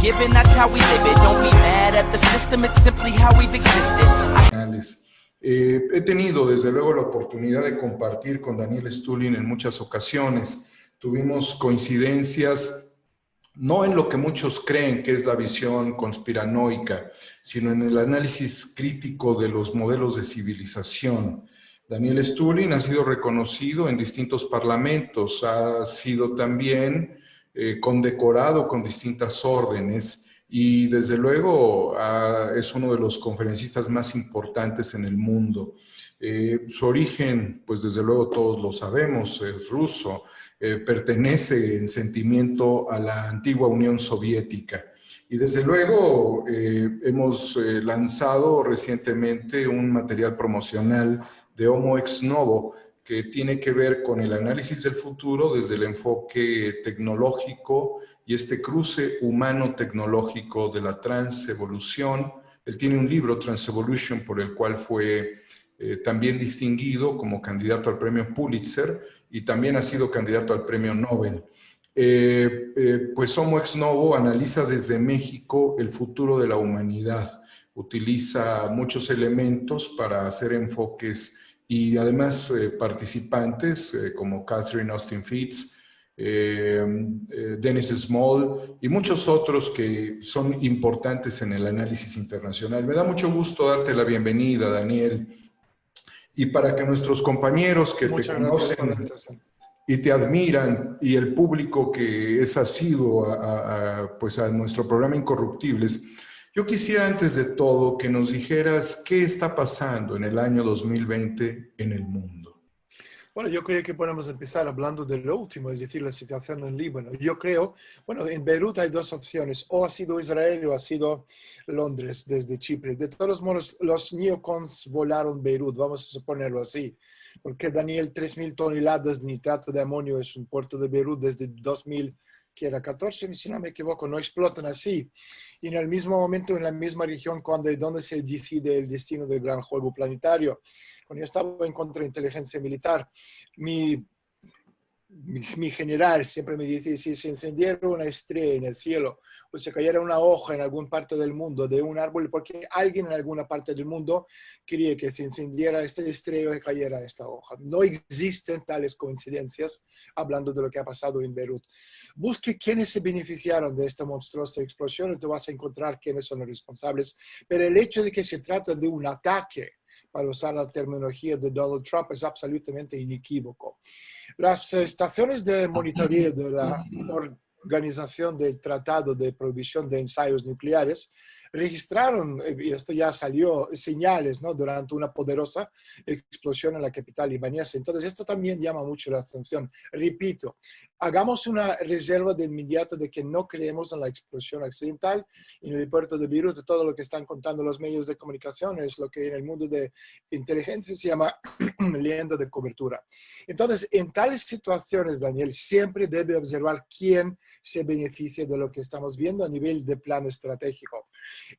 given, that's how we live it. Don't be mad at the system, it's simply how we've existed. He tenido desde luego la oportunidad de compartir con Daniel Stulin en muchas ocasiones. Tuvimos coincidencias no en lo que muchos creen que es la visión conspiranoica, sino en el análisis crítico de los modelos de civilización. Daniel Stulin ha sido reconocido en distintos parlamentos, ha sido también condecorado con distintas órdenes y desde luego es uno de los conferencistas más importantes en el mundo. Su origen, pues desde luego todos lo sabemos, es ruso, pertenece en sentimiento a la antigua Unión Soviética. Y desde luego hemos lanzado recientemente un material promocional de Homo Ex Novo que tiene que ver con el análisis del futuro desde el enfoque tecnológico y este cruce humano-tecnológico de la transevolución. Él tiene un libro, Transevolution, por el cual fue también distinguido como candidato al premio Pulitzer y también ha sido candidato al premio Nobel. Pues Homo Ex Novo analiza desde México el futuro de la humanidad, utiliza muchos elementos para hacer enfoques y además participantes como Catherine Austin Fitts, Dennis Small y muchos otros que son importantes en el análisis internacional. Me da mucho gusto darte la bienvenida, Daniel, y para que nuestros compañeros que te conocen y te admiran y el público que es asiduo pues a nuestro programa Incorruptibles, yo quisiera antes de todo que nos dijeras qué está pasando en el año 2020 en el mundo. Bueno, yo creo que podemos empezar hablando de lo último, es decir, la situación en Líbano. Yo creo, bueno, en Beirut hay dos opciones, o ha sido Israel o ha sido Londres desde Chipre. De todos modos, los neocons volaron Beirut, vamos a suponerlo así, porque Daniel, 3.000 toneladas de nitrato de amonio es un puerto de Beirut desde 2000, que era 14, si no me equivoco, no explotan así. Y en el mismo momento, en la misma región, donde se decide el destino del gran juego planetario. Cuando yo estaba en contrainteligencia militar, mi general siempre me dice, si se encendiera una estrella en el cielo o se cayera una hoja en alguna parte del mundo de un árbol, porque alguien en alguna parte del mundo quería que se encendiera esta estrella y cayera esta hoja. No existen tales coincidencias, hablando de lo que ha pasado en Beirut. Busque quiénes se beneficiaron de esta monstruosa explosión y te vas a encontrar quiénes son los responsables. Pero el hecho de que se trata de un ataque, para usar la terminología de Donald Trump, es absolutamente inequívoco. Las estaciones de monitoreo de la Organización del Tratado de Prohibición de Ensayos Nucleares registraron, y esto ya salió, señales, ¿no?, durante una poderosa explosión en la capital libanesa. Entonces, esto también llama mucho la atención. Repito, hagamos una reserva de inmediato de que no creemos en la explosión accidental. En el puerto de Beirut, todo lo que están contando los medios de comunicación es lo que en el mundo de inteligencia se llama leyenda de cobertura. Entonces, en tales situaciones, Daniel, siempre debe observar quién se beneficia de lo que estamos viendo a nivel de plan estratégico.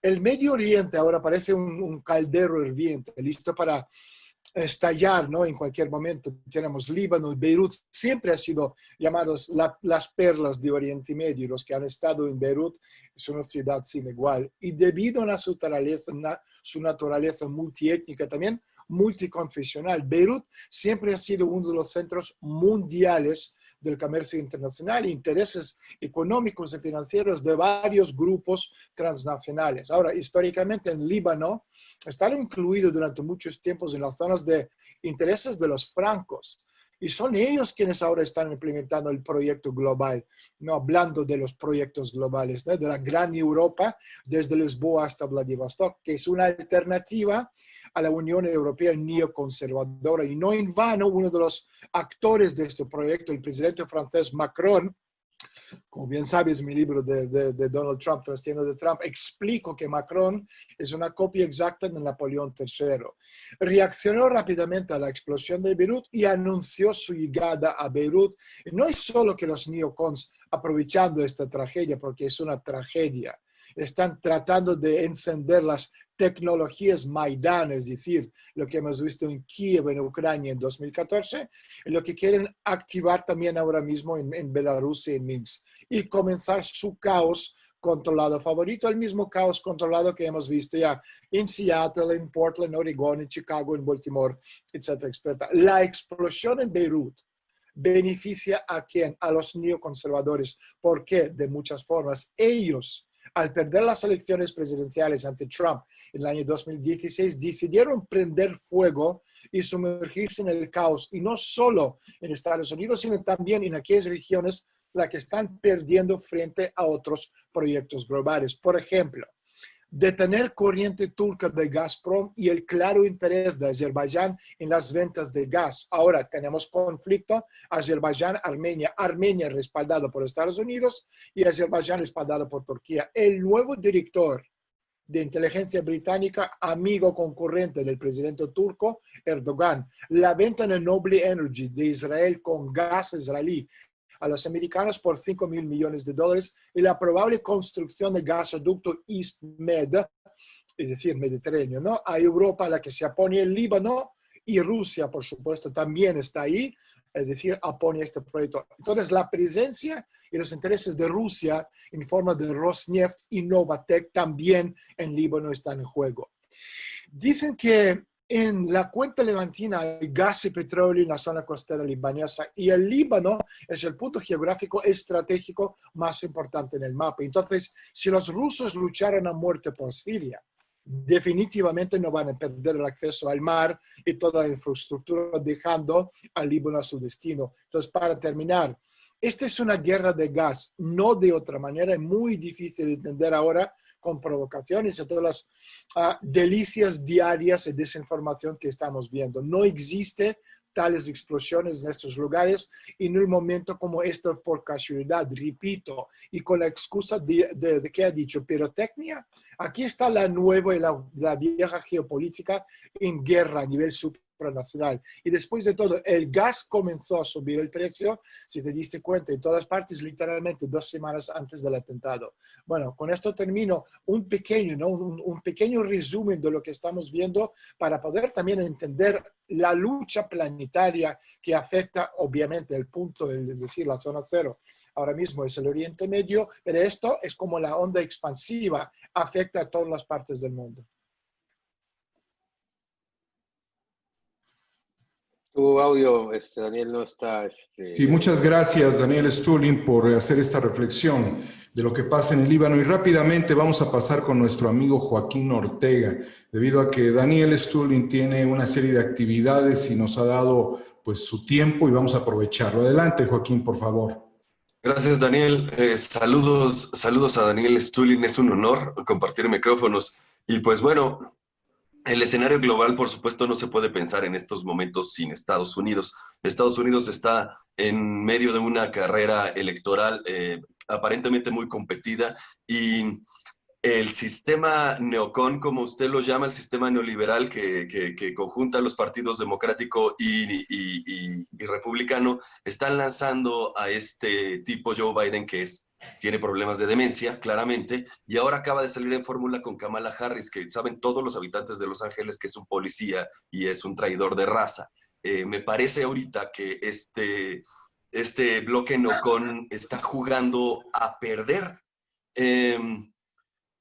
El Medio Oriente ahora parece un caldero hirviente, listo para estallar, ¿no?, en cualquier momento. Tenemos Líbano y Beirut, siempre han sido llamados las perlas de Oriente Medio. Los que han estado en Beirut es una ciudad sin igual. Y debido a su naturaleza multiétnica, también multiconfesional, Beirut siempre ha sido uno de los centros mundiales del comercio internacional, intereses económicos y financieros de varios grupos transnacionales. Ahora, históricamente en Líbano, están incluidos durante muchos tiempos en las zonas de intereses de los francos. Y son ellos quienes ahora están implementando el proyecto global, no hablando de los proyectos globales, ¿no?, de la gran Europa, desde Lisboa hasta Vladivostok, que es una alternativa a la Unión Europea neoconservadora. Y no en vano, uno de los actores de este proyecto, el presidente francés Macron, como bien sabes, mi libro de Donald Trump, Trastienda de Trump, explico que Macron es una copia exacta de Napoleón III. Reaccionó rápidamente a la explosión de Beirut y anunció su llegada a Beirut. Y no es solo que los neocons, aprovechando esta tragedia, porque es una tragedia, están tratando de encender las tecnologías Maidán, es decir, lo que hemos visto en Kiev, en Ucrania en 2014, y lo que quieren activar también ahora mismo en Belarus y en Minsk, y comenzar su caos controlado favorito, el mismo caos controlado que hemos visto ya en Seattle, en Portland, Oregón, en Chicago, en Baltimore, etcétera, etcétera. La explosión en Beirut beneficia ¿a quién? A los neoconservadores. ¿Por qué? De muchas formas. Ellos, al perder las elecciones presidenciales ante Trump en el año 2016, decidieron prender fuego y sumergirse en el caos. Y no solo en Estados Unidos, sino también en aquellas regiones las que están perdiendo frente a otros proyectos globales. Por ejemplo, detener corriente turca de Gazprom y el claro interés de Azerbaiyán en las ventas de gas. Ahora tenemos conflicto Azerbaiyán-Armenia. Armenia respaldado por Estados Unidos y Azerbaiyán respaldado por Turquía. El nuevo director de inteligencia británica, amigo concurrente del presidente turco Erdogan, la venta de Noble Energy de Israel con gas israelí a los americanos por $5.000 millones y la probable construcción de gasoducto EastMed, es decir, Mediterráneo, ¿no? A Europa, a la que se opone el Líbano, y Rusia, por supuesto, también está ahí, es decir, opone este proyecto. Entonces, la presencia y los intereses de Rusia en forma de Rosneft y Novatek también en Líbano están en juego. Dicen que en la cuenca levantina hay gas y petróleo en la zona costera libanesa y el Líbano es el punto geográfico estratégico más importante en el mapa. Entonces, si los rusos lucharan a muerte por Siria, definitivamente no van a perder el acceso al mar y toda la infraestructura, dejando al Líbano a su destino. Entonces, para terminar, esta es una guerra de gas, no de otra manera, es muy difícil de entender ahora con provocaciones y todas las delicias diarias de desinformación que estamos viendo. No existe tales explosiones en estos lugares en un momento como esto por casualidad, repito, y con la excusa de ¿qué ha dicho? Pirotecnia. Aquí está la nueva y la vieja geopolítica en guerra a nivel supranacional. Y después de todo, el gas comenzó a subir el precio, si te diste cuenta, en todas partes, literalmente 2 semanas antes del atentado. Bueno, con esto termino un pequeño, ¿no? un pequeño resumen de lo que estamos viendo para poder también entender la lucha planetaria que afecta, obviamente, el punto, es decir, la zona cero. Ahora mismo es el Oriente Medio, pero esto es como la onda expansiva, afecta a todas las partes del mundo. Tu audio, Daniel, no está... Sí, muchas gracias, Daniel Stulin, por hacer esta reflexión de lo que pasa en el Líbano. Y rápidamente vamos a pasar con nuestro amigo Joaquín Ortega, debido a que Daniel Stulin tiene una serie de actividades y nos ha dado pues su tiempo y vamos a aprovecharlo. Adelante, Joaquín, por favor. Gracias, Daniel. Saludos a Daniel Stulin. Es un honor compartir micrófonos. Y pues bueno, el escenario global, por supuesto, no se puede pensar en estos momentos sin Estados Unidos. Estados Unidos está en medio de una carrera electoral aparentemente muy competida y el sistema neocon, como usted lo llama, el sistema neoliberal que conjunta a los partidos democrático y republicano, están lanzando a este tipo Joe Biden, que tiene problemas de demencia, claramente, y ahora acaba de salir en fórmula con Kamala Harris, que saben todos los habitantes de Los Ángeles que es un policía y es un traidor de raza. Me parece ahorita que este bloque neocon está jugando a perder.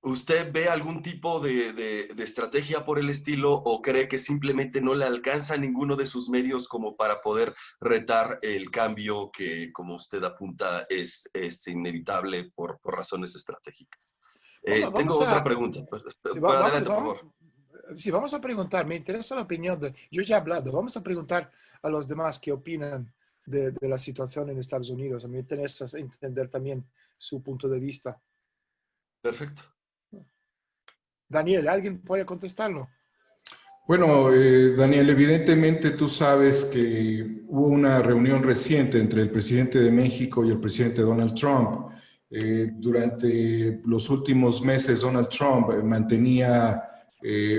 ¿Usted ve algún tipo de estrategia por el estilo o cree que simplemente no le alcanza a ninguno de sus medios como para poder retar el cambio que, como usted apunta, es inevitable por razones estratégicas? Tengo otra pregunta. Adelante, por favor. Sí, vamos a preguntar, me interesa la opinión yo ya he hablado, vamos a preguntar a los demás qué opinan de la situación en Estados Unidos. A mí me interesa entender también su punto de vista. Perfecto. Daniel, ¿alguien puede contestarlo? Bueno, Daniel, evidentemente tú sabes que hubo una reunión reciente entre el presidente de México y el presidente Donald Trump. Durante los últimos meses, Donald Trump mantenía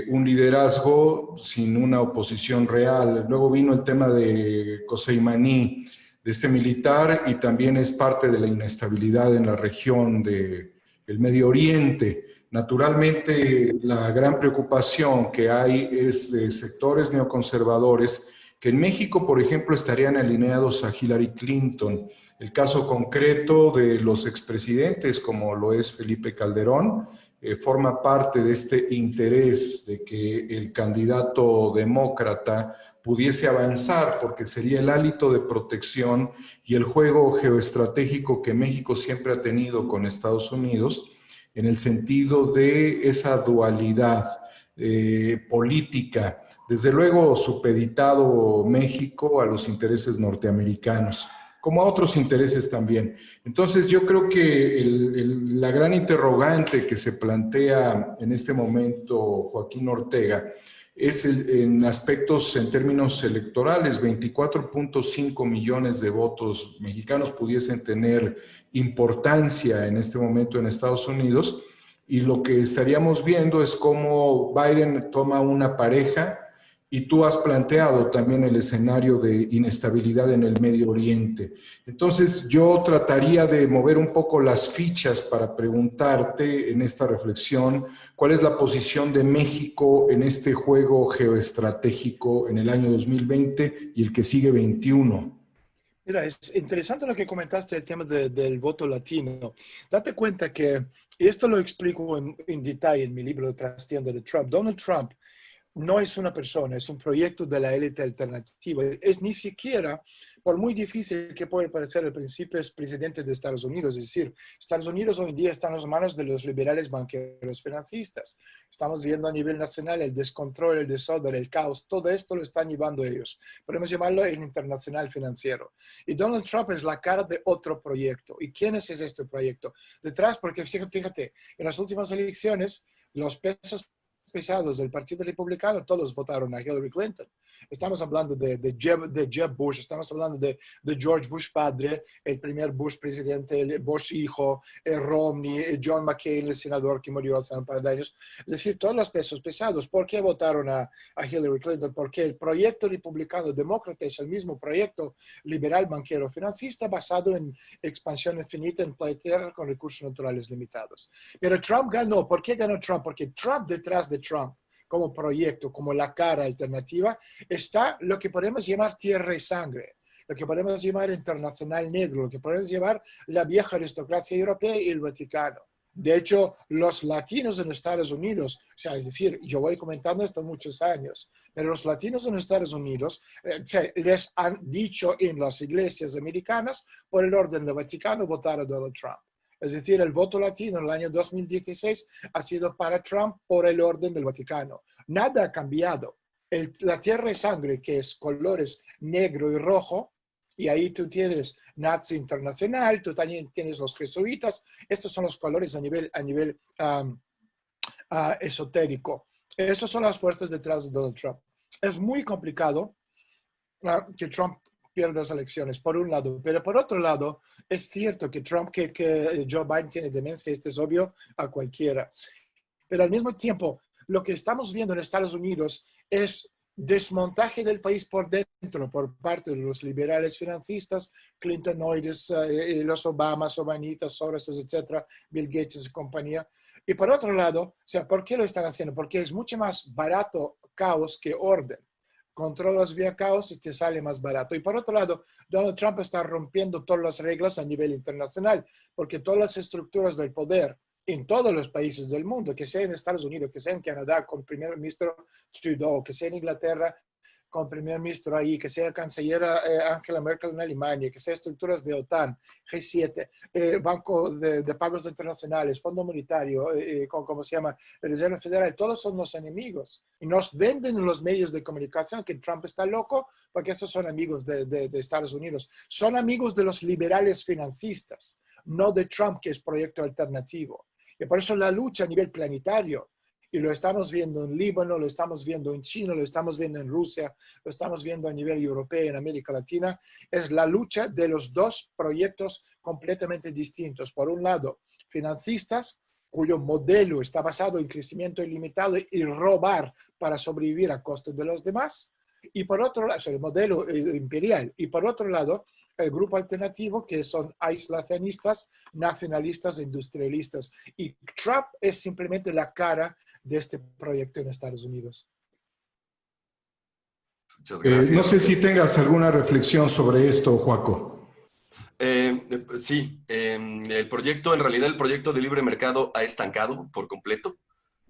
un liderazgo sin una oposición real. Luego vino el tema de Soleimani, de este militar, y también es parte de la inestabilidad en la región del Medio Oriente. Naturalmente, la gran preocupación que hay es de sectores neoconservadores que en México, por ejemplo, estarían alineados a Hillary Clinton. El caso concreto de los expresidentes, como lo es Felipe Calderón, forma parte de este interés de que el candidato demócrata pudiese avanzar, porque sería el hálito de protección y el juego geoestratégico que México siempre ha tenido con Estados Unidos, en el sentido de esa dualidad política, desde luego supeditado México a los intereses norteamericanos, como a otros intereses también. Entonces yo creo que la gran interrogante que se plantea en este momento Joaquín Ortega es en aspectos, en términos electorales, 24.5 millones de votos mexicanos pudiesen tener importancia en este momento en Estados Unidos, y lo que estaríamos viendo es cómo Biden toma una pareja, y tú has planteado también el escenario de inestabilidad en el Medio Oriente. Entonces yo trataría de mover un poco las fichas para preguntarte en esta reflexión cuál es la posición de México en este juego geoestratégico en el año 2020 y el que sigue 21. Mira, es interesante lo que comentaste, el tema del voto latino. Date cuenta que, y esto lo explico en detalle en mi libro de Trastienda de Trump, Donald Trump no es una persona, es un proyecto de la élite alternativa. Es ni siquiera, por muy difícil que puede parecer al principio, es presidente de Estados Unidos. Es decir, Estados Unidos hoy en día está en las manos de los liberales banqueros financistas. Estamos viendo a nivel nacional el descontrol, el desorden, el caos. Todo esto lo están llevando ellos. Podemos llamarlo el internacional financiero. Y Donald Trump es la cara de otro proyecto. ¿Y quién es este proyecto? Detrás, porque fíjate, en las últimas elecciones, los pesos pesados del Partido Republicano, todos votaron a Hillary Clinton. Estamos hablando de Jeb Bush, estamos hablando de George Bush padre, el primer Bush presidente, el Bush hijo, Romney, John McCain, el senador que murió hace un par de años. Es decir, todos los pesos pesados. ¿Por qué votaron a Hillary Clinton? Porque el proyecto republicano demócrata es el mismo proyecto liberal banquero financista basado en expansión infinita en planeta Tierra con recursos naturales limitados. Pero Trump ganó. ¿Por qué ganó Trump? Porque Trump, detrás de Trump como proyecto, como la cara alternativa, está lo que podemos llamar tierra y sangre, lo que podemos llamar internacional negro, lo que podemos llamar la vieja aristocracia europea y el Vaticano. De hecho, los latinos en Estados Unidos, o sea, es decir, yo voy comentando esto muchos años, pero los latinos en Estados Unidos les han dicho en las iglesias americanas, por el orden del Vaticano, votar a Donald Trump. Es decir, el voto latino en el año 2016 ha sido para Trump por el orden del Vaticano. Nada ha cambiado. La tierra y sangre, que es colores negro y rojo, y ahí tú tienes Nazi Internacional, tú también tienes los jesuitas. Estos son los colores a nivel esotérico. Esas son las fuerzas detrás de Donald Trump. Es muy complicado que Trump pierda las elecciones, por un lado. Pero por otro lado, es cierto que que Joe Biden tiene demencia, esto es obvio a cualquiera. Pero al mismo tiempo, lo que estamos viendo en Estados Unidos es desmontaje del país por dentro por parte de los liberales financistas, Clintonoides, los Obamas, Obanitas, Soros, etcétera, Bill Gates y compañía. Y por otro lado, o sea, ¿por qué lo están haciendo? Porque es mucho más barato caos que orden. Controlas vía caos y te sale más barato. Y por otro lado, Donald Trump está rompiendo todas las reglas a nivel internacional, porque todas las estructuras del poder en todos los países del mundo, que sea en Estados Unidos, que sea en Canadá con el primer ministro Trudeau, que sea en Inglaterra con el primer ministro ahí, que sea canciller Angela Merkel en Alemania, que sea estructuras de OTAN, G7, Banco de Pagos Internacionales, Fondo Monetario, ¿cómo se llama? Reserva Federal, todos son los enemigos. Y nos venden en los medios de comunicación que Trump está loco porque esos son amigos de Estados Unidos. Son amigos de los liberales financistas, no de Trump, que es proyecto alternativo. Y por eso la lucha a nivel planetario, y lo estamos viendo en Líbano, lo estamos viendo en China, lo estamos viendo en Rusia, lo estamos viendo a nivel europeo, en América Latina, es la lucha de los dos proyectos completamente distintos. Por un lado, financistas, cuyo modelo está basado en crecimiento ilimitado y robar para sobrevivir a costa de los demás. Y por otro lado, el modelo imperial. Y por otro lado, el grupo alternativo, que son aislacionistas, nacionalistas, industrialistas. Y Trump es simplemente la cara de este proyecto en Estados Unidos. Muchas gracias. No sé si tengas alguna reflexión sobre esto, Joaco. Sí, el proyecto, en realidad el proyecto de libre mercado ha estancado por completo.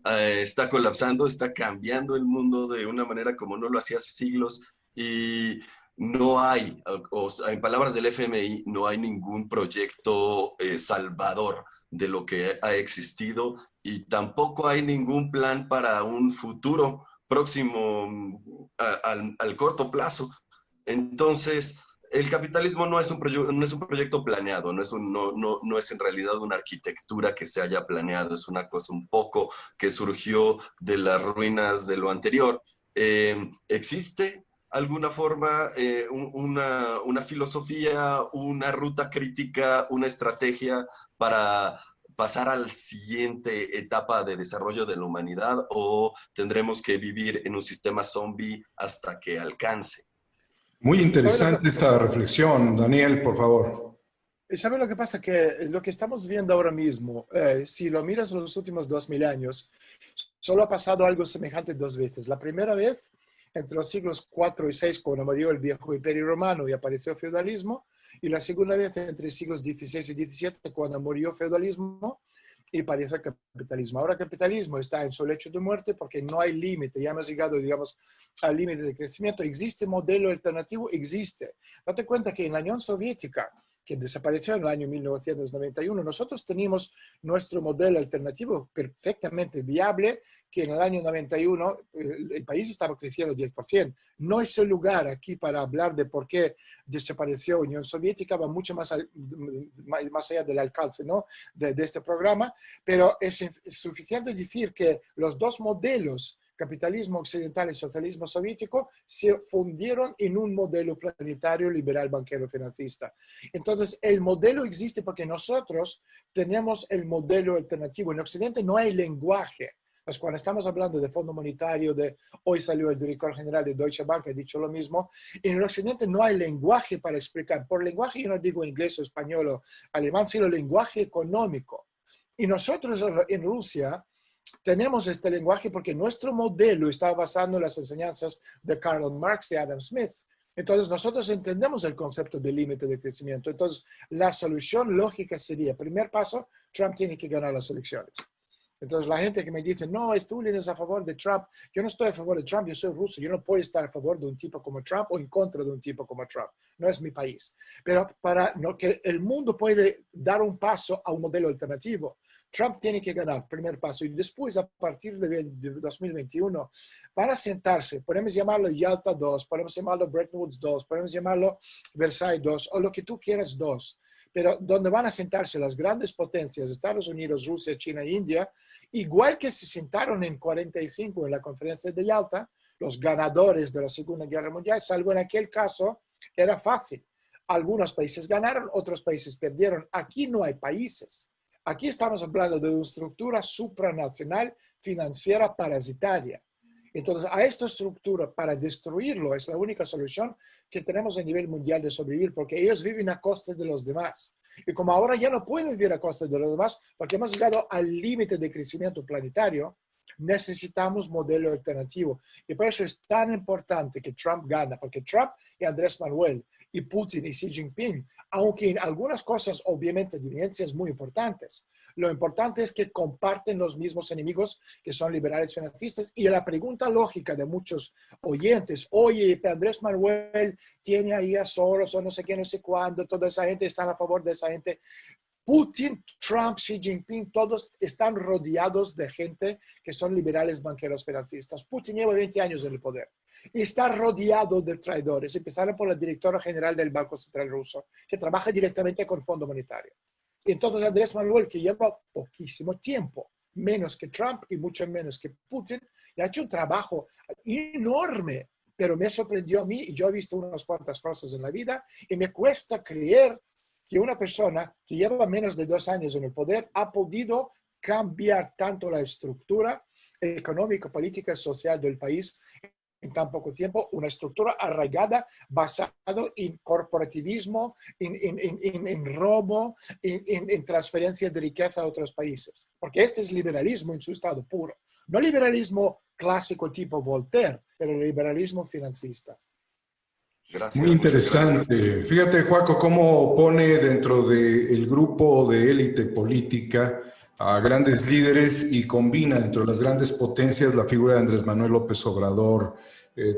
Está colapsando, está cambiando el mundo de una manera como no lo hacía hace siglos y no hay, o sea, en palabras del FMI, no hay ningún proyecto salvador de lo que ha existido y tampoco hay ningún plan para un futuro próximo al corto plazo. Entonces, el capitalismo no es un proyecto planeado, no es en realidad una arquitectura que se haya planeado, es una cosa un poco que surgió de las ruinas de lo anterior. ¿Existe alguna forma, una filosofía, una ruta crítica, una estrategia para pasar a la siguiente etapa de desarrollo de la humanidad o tendremos que vivir en un sistema zombie hasta que alcance? Muy interesante esta reflexión, Daniel, por favor. ¿Sabe lo que pasa? Que lo que estamos viendo ahora mismo, si lo miras en los últimos 2000 años, solo ha pasado algo semejante dos veces. La primera vez, entre los siglos 4 y 6, cuando murió el viejo imperio romano y apareció el feudalismo, y la segunda vez entre los siglos 16 y 17, cuando murió el feudalismo y apareció el capitalismo. Ahora el capitalismo está en su lecho de muerte porque no hay límite, ya hemos llegado, digamos, al límite de crecimiento. ¿Existe modelo alternativo? Existe. Date cuenta que en la Unión Soviética, que desapareció en el año 1991, nosotros teníamos nuestro modelo alternativo perfectamente viable, que en el año 91 el país estaba creciendo 10%. No es el lugar aquí para hablar de por qué desapareció la Unión Soviética, va mucho más allá del alcance, ¿no?, de este programa, pero es suficiente decir que los dos modelos, capitalismo occidental y socialismo soviético, se fundieron en un modelo planetario liberal banquero financista. Entonces, el modelo existe porque nosotros tenemos el modelo alternativo. En Occidente no hay lenguaje. Pues cuando estamos hablando de Fondo Monetario, hoy salió el director general de Deutsche Bank, ha dicho lo mismo, en el Occidente no hay lenguaje para explicar. Por lenguaje yo no digo inglés o español o alemán, sino lenguaje económico. Y nosotros en Rusia tenemos este lenguaje porque nuestro modelo está basado en las enseñanzas de Karl Marx y Adam Smith. Entonces, nosotros entendemos el concepto de límite de crecimiento. Entonces, la solución lógica sería, primer paso, Trump tiene que ganar las elecciones. Entonces, la gente que me dice, no, Stulin es a favor de Trump. Yo no estoy a favor de Trump, yo soy ruso. Yo no puedo estar a favor de un tipo como Trump o en contra de un tipo como Trump. No es mi país. Pero para que el mundo puede dar un paso a un modelo alternativo, Trump tiene que ganar, primer paso. Y después, a partir de 2021, para sentarse, podemos llamarlo Yalta 2, podemos llamarlo Bretton Woods 2, podemos llamarlo Versailles 2, o lo que tú quieras 2. Pero donde van a sentarse las grandes potencias, Estados Unidos, Rusia, China e India, igual que se sentaron en 45 en la conferencia de Yalta, los ganadores de la Segunda Guerra Mundial, salvo en aquel caso, era fácil. Algunos países ganaron, otros países perdieron. Aquí no hay países. Aquí estamos hablando de una estructura supranacional financiera parasitaria. Entonces, a esta estructura, para destruirlo, es la única solución que tenemos a nivel mundial de sobrevivir, porque ellos viven a costa de los demás. Y como ahora ya no pueden vivir a costa de los demás, porque hemos llegado al límite de crecimiento planetario, necesitamos modelo alternativo. Y por eso es tan importante que Trump gane, porque Trump y Andrés Manuel y Putin y Xi Jinping, aunque en algunas cosas obviamente diferencias muy importantes, lo importante es que comparten los mismos enemigos que son liberales financistas. Y la pregunta lógica de muchos oyentes, oye, Andrés Manuel tiene ahí a Soros o no sé qué, no sé cuándo, toda esa gente está a favor de esa gente. Putin, Trump, Xi Jinping, todos están rodeados de gente que son liberales banqueros financistas. Putin lleva 20 años en el poder y está rodeado de traidores, empezando por la directora general del Banco Central Ruso, que trabaja directamente con el Fondo Monetario. Y entonces Andrés Manuel, que lleva poquísimo tiempo, menos que Trump y mucho menos que Putin, y ha hecho un trabajo enorme, pero me sorprendió a mí, y yo he visto unas cuantas cosas en la vida, y me cuesta creer que una persona que lleva menos de 2 años en el poder ha podido cambiar tanto la estructura económica, política y social del país en tan poco tiempo una estructura arraigada basado en corporativismo, en robo, en transferencia de riqueza a otros países. Porque este es liberalismo en su estado puro. No liberalismo clásico tipo Voltaire, pero liberalismo financista. Gracias. Muy interesante. Fíjate, Joaco, cómo pone dentro del grupo de élite política a grandes líderes y combina dentro de las grandes potencias la figura de Andrés Manuel López Obrador,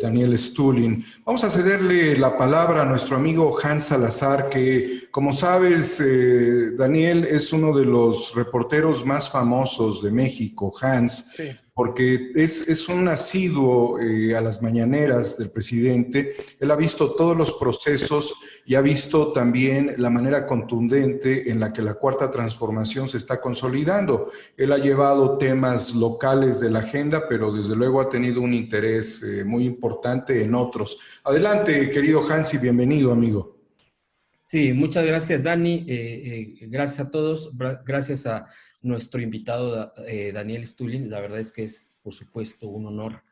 Daniel Stulin. Vamos a cederle la palabra a nuestro amigo Hans Salazar, que, como sabes, Daniel es uno de los reporteros más famosos de México, Hans, Sí. porque es un asiduo a las mañaneras del presidente. Él ha visto todos los procesos y ha visto también la manera contundente en la que la Cuarta Transformación se está consolidando. Él ha llevado temas locales de la agenda, pero desde luego ha tenido un interés muy importante en otros. Adelante, querido Hans, y bienvenido, amigo. Sí, muchas gracias, Dani. Gracias a todos. Gracias a nuestro invitado, Daniel Stulin. La verdad es que es, por supuesto, un honor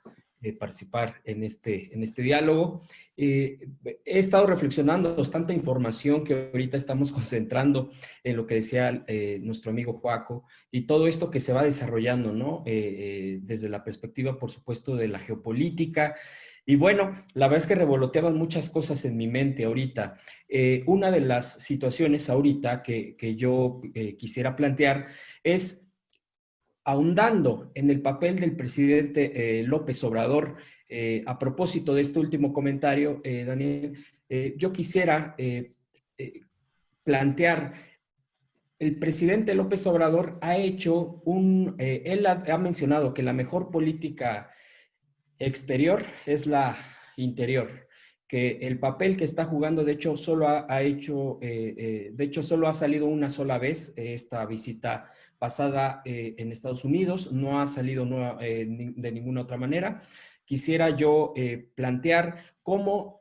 participar en este diálogo. He estado reflexionando bastante información que ahorita estamos concentrando en lo que decía nuestro amigo Joaco y todo esto que se va desarrollando, ¿no? Desde la perspectiva, por supuesto, de la geopolítica. Y bueno, la verdad es que revoloteaban muchas cosas en mi mente ahorita. Una de las situaciones ahorita que yo quisiera plantear es, ahondando en el papel del presidente López Obrador, a propósito de este último comentario, Daniel, yo quisiera plantear, el presidente López Obrador ha hecho él ha mencionado que la mejor política exterior es la interior, que el papel que está jugando, de hecho, solo solo ha salido una sola vez esta visita pasada en Estados Unidos, no ha salido de ninguna otra manera. Quisiera yo plantear cómo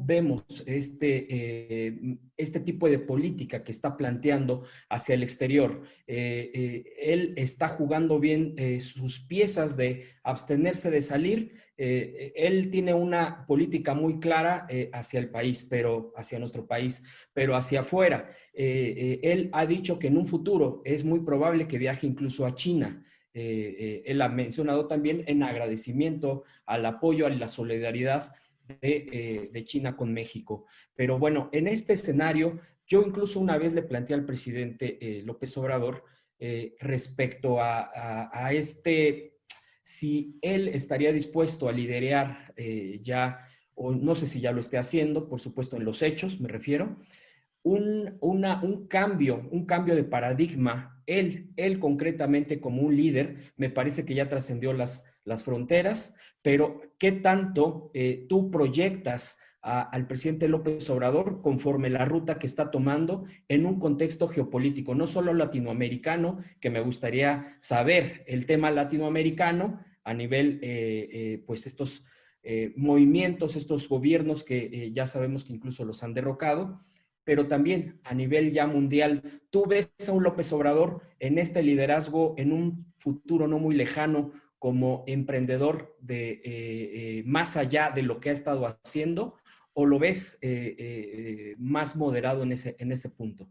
vemos este tipo de política que está planteando hacia el exterior. Él está jugando bien sus piezas de abstenerse de salir. Él tiene una política muy clara hacia el país, hacia nuestro país, pero hacia afuera. Él ha dicho que en un futuro es muy probable que viaje incluso a China. Él ha mencionado también en agradecimiento al apoyo, a la solidaridad de China con México. Pero bueno, en este escenario, yo incluso una vez le planteé al presidente López Obrador respecto a si él estaría dispuesto a liderar o no sé si ya lo esté haciendo, por supuesto en los hechos me refiero, un cambio de paradigma. Él concretamente como un líder, me parece que ya trascendió las fronteras, pero ¿qué tanto tú proyectas al presidente López Obrador conforme la ruta que está tomando en un contexto geopolítico, no solo latinoamericano, que me gustaría saber el tema latinoamericano a nivel, pues estos movimientos, estos gobiernos que ya sabemos que incluso los han derrocado, pero también a nivel ya mundial? ¿Tú ves a un López Obrador en este liderazgo en un futuro no muy lejano como emprendedor más allá de lo que ha estado haciendo, o lo ves más moderado en ese punto?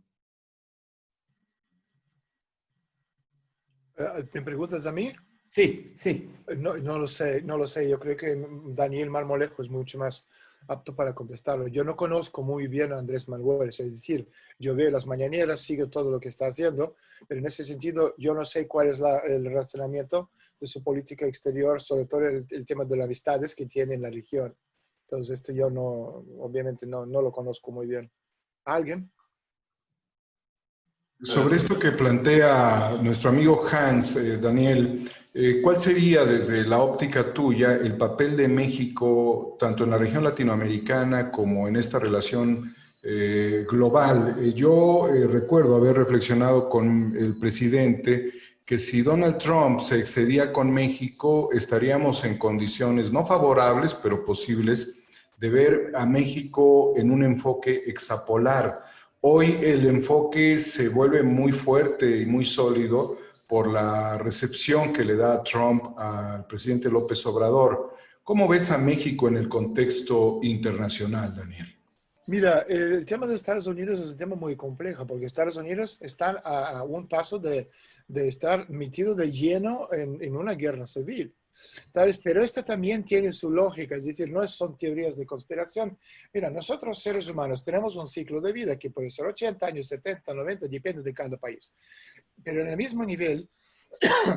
¿Me preguntas a mí? Sí, sí. No lo sé. Yo creo que Daniel Marmolejo es mucho más apto para contestarlo. Yo no conozco muy bien a Andrés Manuel, es decir, yo veo las mañaneras, sigo todo lo que está haciendo, pero en ese sentido yo no sé cuál es el razonamiento de su política exterior, sobre todo el tema de las amistades que tiene en la región. Entonces esto yo obviamente no lo conozco muy bien. ¿Alguien? Sobre esto que plantea nuestro amigo Hans, Daniel, ¿cuál sería desde la óptica tuya el papel de México, tanto en la región latinoamericana como en esta relación global? Yo recuerdo haber reflexionado con el presidente que si Donald Trump se excedía con México, estaríamos en condiciones no favorables, pero posibles, de ver a México en un enfoque hexapolar. Hoy el enfoque se vuelve muy fuerte y muy sólido por la recepción que le da Trump al presidente López Obrador. ¿Cómo ves a México en el contexto internacional, Daniel? Mira, el tema de Estados Unidos es un tema muy complejo porque Estados Unidos está a un paso de estar metido de lleno en una guerra civil. ¿Sabes? Pero esto también tiene su lógica, es decir, no son teorías de conspiración. Mira, nosotros seres humanos tenemos un ciclo de vida que puede ser 80 años, 70, 90, depende de cada país. Pero en el mismo nivel,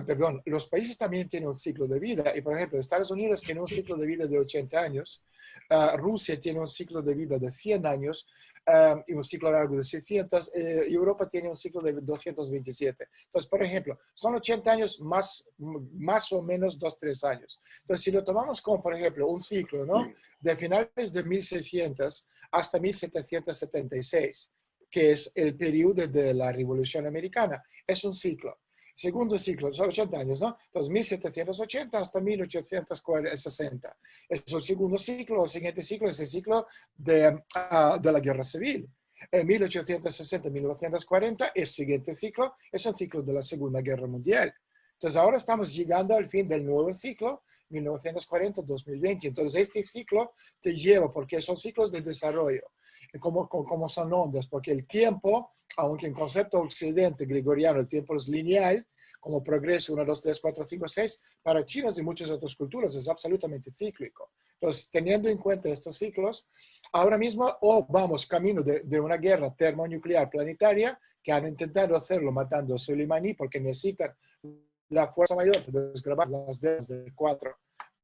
perdón, los países también tienen un ciclo de vida. Y por ejemplo, Estados Unidos tiene un ciclo de vida de 80 años, Rusia tiene un ciclo de vida de 100 años y un ciclo largo de 600, y Europa tiene un ciclo de 227. Entonces, por ejemplo, son 80 años más o menos 2-3 años. Entonces, si lo tomamos como, por ejemplo, un ciclo, ¿no? De finales de 1600 hasta 1776, que es el periodo de la Revolución Americana, es un ciclo. Segundo ciclo, son 80 años, ¿no? Entonces, 1780 hasta 1860. Es el segundo ciclo. El siguiente ciclo es el ciclo de la Guerra Civil. En 1860-1940, el siguiente ciclo es el ciclo de la Segunda Guerra Mundial. Entonces, ahora estamos llegando al fin del nuevo ciclo, 1940-2020. Entonces, este ciclo te lleva, porque son ciclos de desarrollo, como son ondas, porque el tiempo, aunque en concepto occidente gregoriano el tiempo es lineal, como progreso 1, 2, 3, 4, 5, 6, para chinos y muchas otras culturas es absolutamente cíclico. Entonces, teniendo en cuenta estos ciclos, ahora mismo vamos camino de una guerra termonuclear planetaria, que han intentado hacerlo matando a Soleimani porque necesitan la fuerza mayor de desgravar las deudas de 4,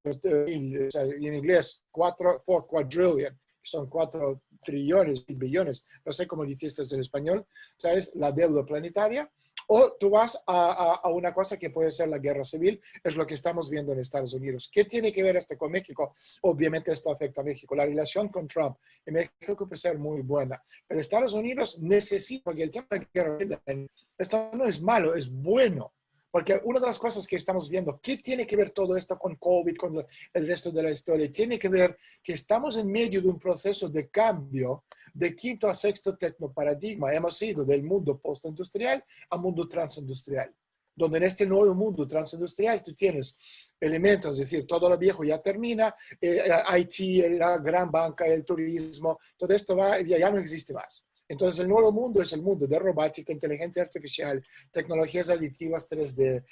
en inglés 4 quadrillion, son 4 trillones y billones, no sé cómo dices esto en español, ¿sabes? La deuda planetaria. O tú vas a una cosa que puede ser la guerra civil, es lo que estamos viendo en Estados Unidos. ¿Qué tiene que ver esto con México? Obviamente esto afecta a México. La relación con Trump en México puede ser muy buena, pero Estados Unidos necesita, porque el tema de la guerra civil, esto no es malo, es bueno. Porque una de las cosas que estamos viendo, ¿qué tiene que ver todo esto con COVID, con el resto de la historia? Tiene que ver que estamos en medio de un proceso de cambio de quinto a sexto tecnoparadigma. Hemos ido del mundo postindustrial al mundo transindustrial, donde en este nuevo mundo transindustrial tú tienes elementos, es decir, todo lo viejo ya termina, IT, la gran banca, el turismo, todo esto ya no existe más. Entonces, el nuevo mundo es el mundo de robótica, inteligencia artificial, tecnologías aditivas 3D,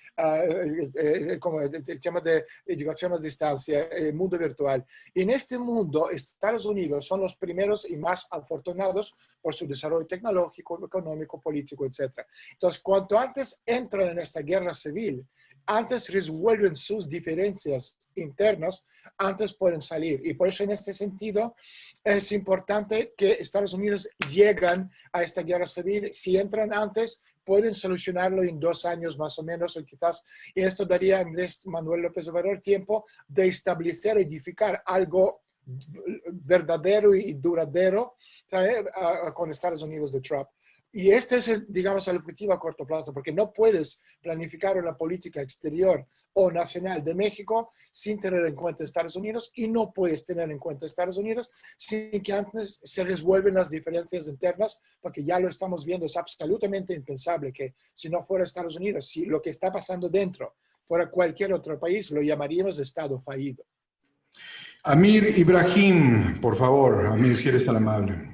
como el tema de educación a distancia, el mundo virtual. Y en este mundo, Estados Unidos son los primeros y más afortunados por su desarrollo tecnológico, económico, político, etc. Entonces, cuanto antes entran en esta guerra civil, antes resuelven sus diferencias internas, antes pueden salir. Y por eso en este sentido es importante que Estados Unidos lleguen a esta guerra civil. Si entran antes, pueden solucionarlo en 2 años más o menos, o quizás, y esto daría a Andrés Manuel López Obrador tiempo de establecer, edificar algo verdadero y duradero, ¿sabes? Con Estados Unidos de Trump. Y este es, digamos, el objetivo a corto plazo, porque no puedes planificar una política exterior o nacional de México sin tener en cuenta Estados Unidos, y no puedes tener en cuenta Estados Unidos sin que antes se resuelven las diferencias internas, porque ya lo estamos viendo, es absolutamente impensable que si no fuera Estados Unidos, si lo que está pasando dentro fuera cualquier otro país, lo llamaríamos Estado fallido. Amir Ibrahim, por favor, Amir, si eres tan amable.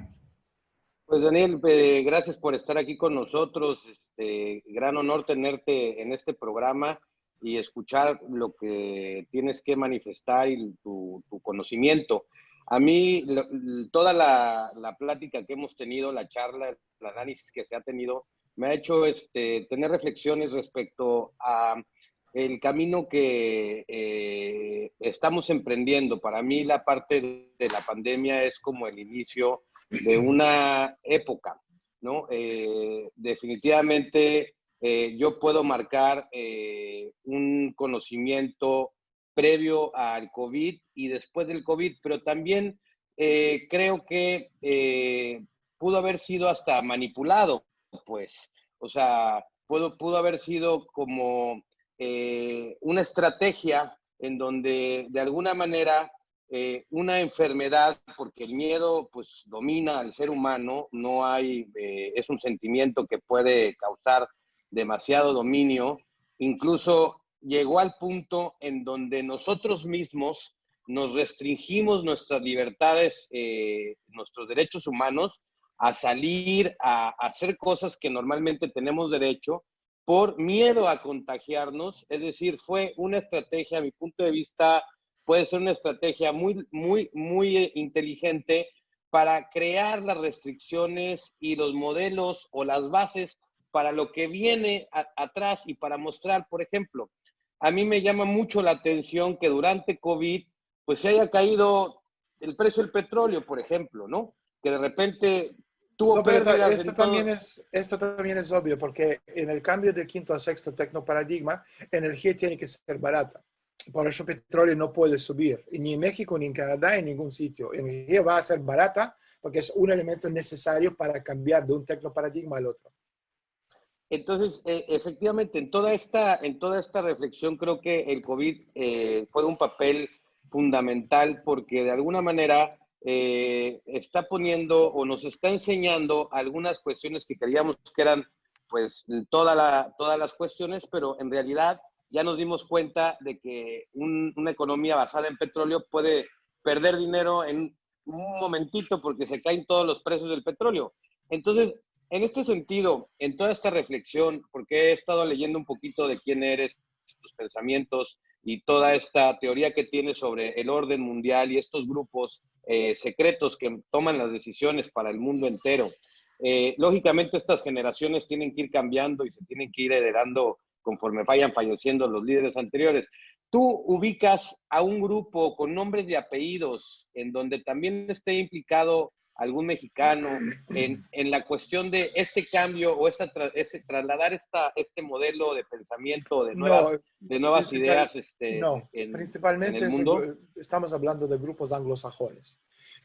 Pues Daniel, gracias por estar aquí con nosotros. Gran honor tenerte en este programa y escuchar lo que tienes que manifestar y tu conocimiento. A mí, toda la plática que hemos tenido, la charla, el análisis que se ha tenido, me ha hecho tener reflexiones respecto a el camino que estamos emprendiendo. Para mí, la parte de la pandemia es como el inicio de una época, ¿no? Definitivamente yo puedo marcar un conocimiento previo al COVID y después del COVID, pero también creo que pudo haber sido hasta manipulado, pues. O sea, pudo haber sido como una estrategia en donde de alguna manera una enfermedad, porque el miedo pues domina al ser humano, no hay, es un sentimiento que puede causar demasiado dominio, incluso llegó al punto en donde nosotros mismos nos restringimos nuestras libertades, nuestros derechos humanos, a salir, a hacer cosas que normalmente tenemos derecho por miedo a contagiarnos. Es decir, fue una estrategia, a mi punto de vista, puede ser una estrategia muy, muy, muy inteligente para crear las restricciones y los modelos o las bases para lo que viene atrás y para mostrar, por ejemplo, a mí me llama mucho la atención que durante COVID, pues se haya caído el precio del petróleo, por ejemplo, ¿no? Que de repente tuvo No, pero pérdidas esto en todo. esto también es obvio, porque en el cambio del quinto al sexto tecnoparadigma, energía tiene que ser barata. Por eso petróleo no puede subir, ni en México, ni en Canadá, en ningún sitio. Energía va a ser barata porque es un elemento necesario para cambiar de un tecnoparadigma al otro. Entonces, efectivamente, en toda esta reflexión creo que el COVID fue un papel fundamental porque de alguna manera está poniendo o nos está enseñando algunas cuestiones que creíamos que eran pues todas las cuestiones, pero en realidad ya nos dimos cuenta de que una economía basada en petróleo puede perder dinero en un momentito porque se caen todos los precios del petróleo. Entonces, en este sentido, en toda esta reflexión, porque he estado leyendo un poquito de quién eres, tus pensamientos y toda esta teoría que tienes sobre el orden mundial y estos grupos secretos que toman las decisiones para el mundo entero. Lógicamente, estas generaciones tienen que ir cambiando y se tienen que ir heredando conforme vayan falleciendo los líderes anteriores. ¿Tú ubicas a un grupo con nombres y apellidos en donde también esté implicado algún mexicano en la cuestión de este cambio o trasladar este modelo de pensamiento, de nuevas ideas no, en principalmente el mundo? estamos hablando de grupos anglosajones.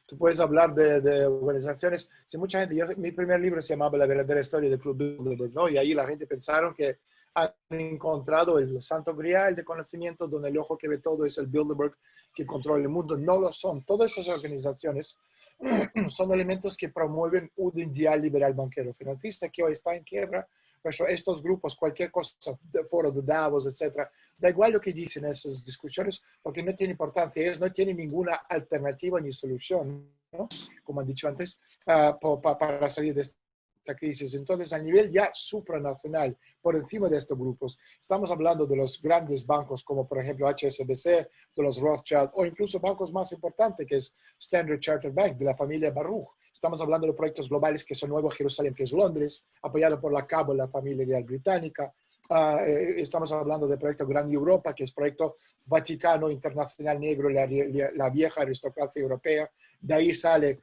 Tú puedes hablar de organizaciones, si mucha gente, mi primer libro se llamaba La verdadera historia del Club Bilderberg, ¿no? Y ahí la gente pensaron que han encontrado el santo grial de conocimiento donde el ojo que ve todo es el Bilderberg que controla el mundo. No lo son. Todas esas organizaciones son elementos que promueven un ideal liberal banquero financista que hoy está en quiebra. Por eso estos grupos, cualquier cosa, foro de Davos, etcétera, da igual lo que dicen esas discusiones porque no tiene importancia. Ellos no tienen ninguna alternativa ni solución, ¿no? Como han dicho antes, para salir de esta crisis. Entonces, a nivel ya supranacional, por encima de estos grupos, estamos hablando de los grandes bancos como, por ejemplo, HSBC, de los Rothschild, o incluso bancos más importantes, que es Standard Chartered Bank, de la familia Baruch. Estamos hablando de proyectos globales que son Nueva Jerusalén, que es Londres, apoyado por la Cabo, la familia real británica. Estamos hablando del proyecto Gran Europa, que es proyecto Vaticano Internacional Negro, la vieja aristocracia europea. De ahí sale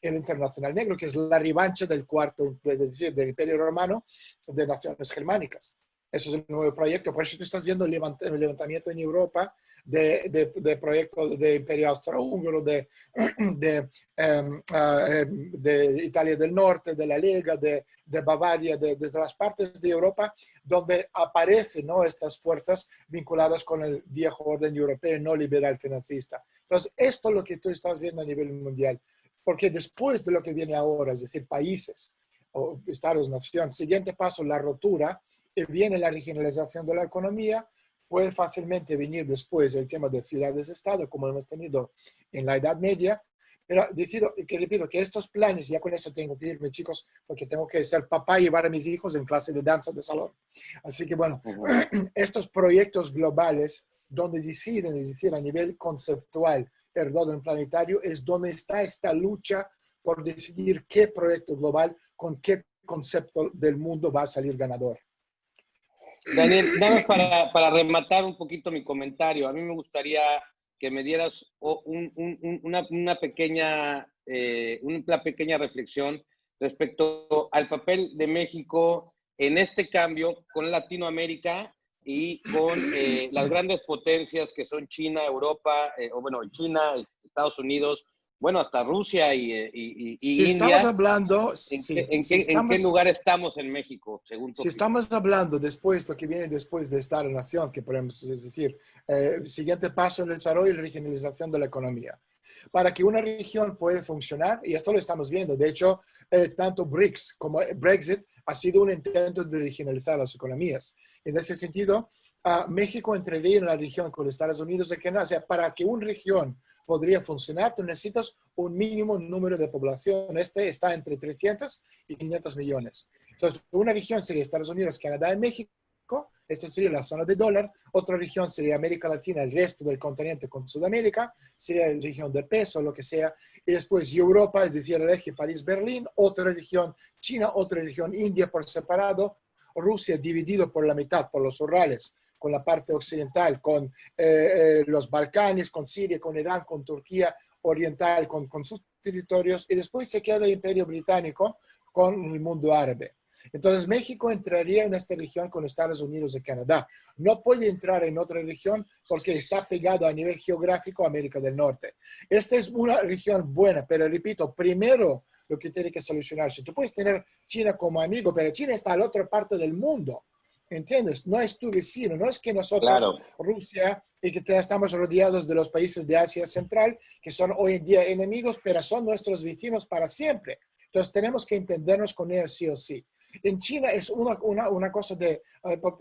el Internacional Negro, que es la revancha del cuarto, es decir, del Imperio Romano de naciones germánicas. Eso es un nuevo proyecto. Por eso tú estás viendo el levantamiento en Europa de proyectos de Imperio Austrohúngaro, de Italia del Norte, de la Lega, de Bavaria, de las partes de Europa donde aparecen, ¿no?, estas fuerzas vinculadas con el viejo orden europeo no liberal financista. Entonces, esto es lo que tú estás viendo a nivel mundial. Porque después de lo que viene ahora, es decir, países o estados, nación, siguiente paso, la rotura, viene la regionalización de la economía, puede fácilmente venir después el tema de ciudades-estado, como hemos tenido en la Edad Media, pero decido que repito que estos planes, ya con eso tengo que irme, chicos, porque tengo que ser papá y llevar a mis hijos en clase de danza de salón. Así que bueno, estos proyectos globales donde deciden, es decir, a nivel conceptual, el orden planetario, es donde está esta lucha por decidir qué proyecto global, con qué concepto del mundo va a salir ganador. Daniel, nada más para rematar un poquito mi comentario, a mí me gustaría que me dieras una pequeña reflexión respecto al papel de México en este cambio con Latinoamérica y con las grandes potencias que son China, Europa, China, Estados Unidos, bueno, hasta Rusia y si India. Estamos hablando, ¿En qué lugar estamos en México, según tu opinión? Estamos hablando después, lo que viene después de Estado-Nación, que podemos decir, siguiente paso en el desarrollo y regionalización de la economía. Para que una región pueda funcionar, y esto lo estamos viendo, de hecho, tanto BRICS como Brexit ha sido un intento de regionalizar las economías. En ese sentido, México entraría en la región con Estados Unidos y Canadá. O sea, para que una región podría funcionar, tú necesitas un mínimo número de población. Este está entre 300 y 500 millones. Entonces, una región sería Estados Unidos, Canadá y México. Esto sería la zona de dólar. Otra región sería América Latina, el resto del continente con Sudamérica. Sería la región de peso, lo que sea. Y después Europa, es decir, el eje París-Berlín. Otra región China, otra región India por separado. Rusia dividido por la mitad, por los Urales, con la parte occidental, con los Balcanes, con Siria, con Irán, con Turquía oriental, con sus territorios. Y después se queda el Imperio Británico con el mundo árabe. Entonces, México entraría en esta región con Estados Unidos y Canadá. No puede entrar en otra región porque está pegado a nivel geográfico a América del Norte. Esta es una región buena, pero repito, primero lo que tiene que solucionarse. Tú puedes tener China como amigo, pero China está a la otra parte del mundo. ¿Entiendes? No es tu vecino, no es que nosotros, Claro. Rusia, y que estamos rodeados de los países de Asia Central, que son hoy en día enemigos, pero son nuestros vecinos para siempre. Entonces tenemos que entendernos con ellos sí o sí. En China es una cosa de,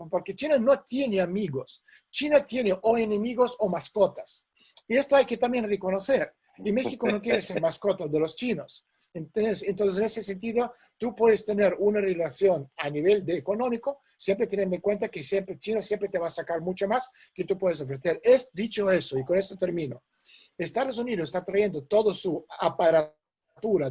porque China no tiene amigos. China tiene o enemigos o mascotas. Y esto hay que también reconocer. Y México no quiere ser mascota de los chinos. Entonces, en ese sentido, tú puedes tener una relación a nivel de económico, siempre teniendo en cuenta que siempre China siempre te va a sacar mucho más que tú puedes ofrecer. Dicho eso, y con esto termino, Estados Unidos está trayendo todo su aparato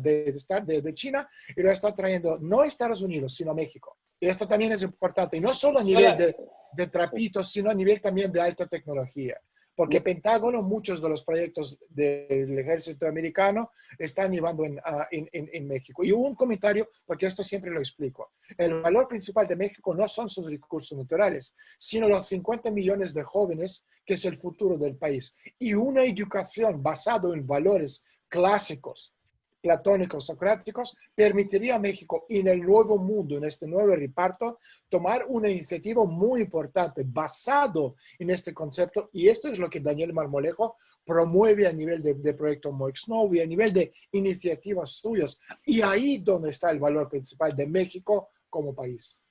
de China y lo está trayendo no Estados Unidos, sino México. Y esto también es importante, y no solo a nivel de trapitos, sino a nivel también de alta tecnología. Porque Pentágono, muchos de los proyectos del ejército americano están llevando en México. Y hubo un comentario, porque esto siempre lo explico. El valor principal de México no son sus recursos naturales, sino los 50 millones de jóvenes, que es el futuro del país. Y una educación basada en valores clásicos, platónicos, socráticos, permitiría a México en el nuevo mundo, en este nuevo reparto, tomar una iniciativa muy importante basado en este concepto, y esto es lo que Daniel Marmolejo promueve a nivel de proyecto MOICSNOW y a nivel de iniciativas suyas, y ahí donde está el valor principal de México como país.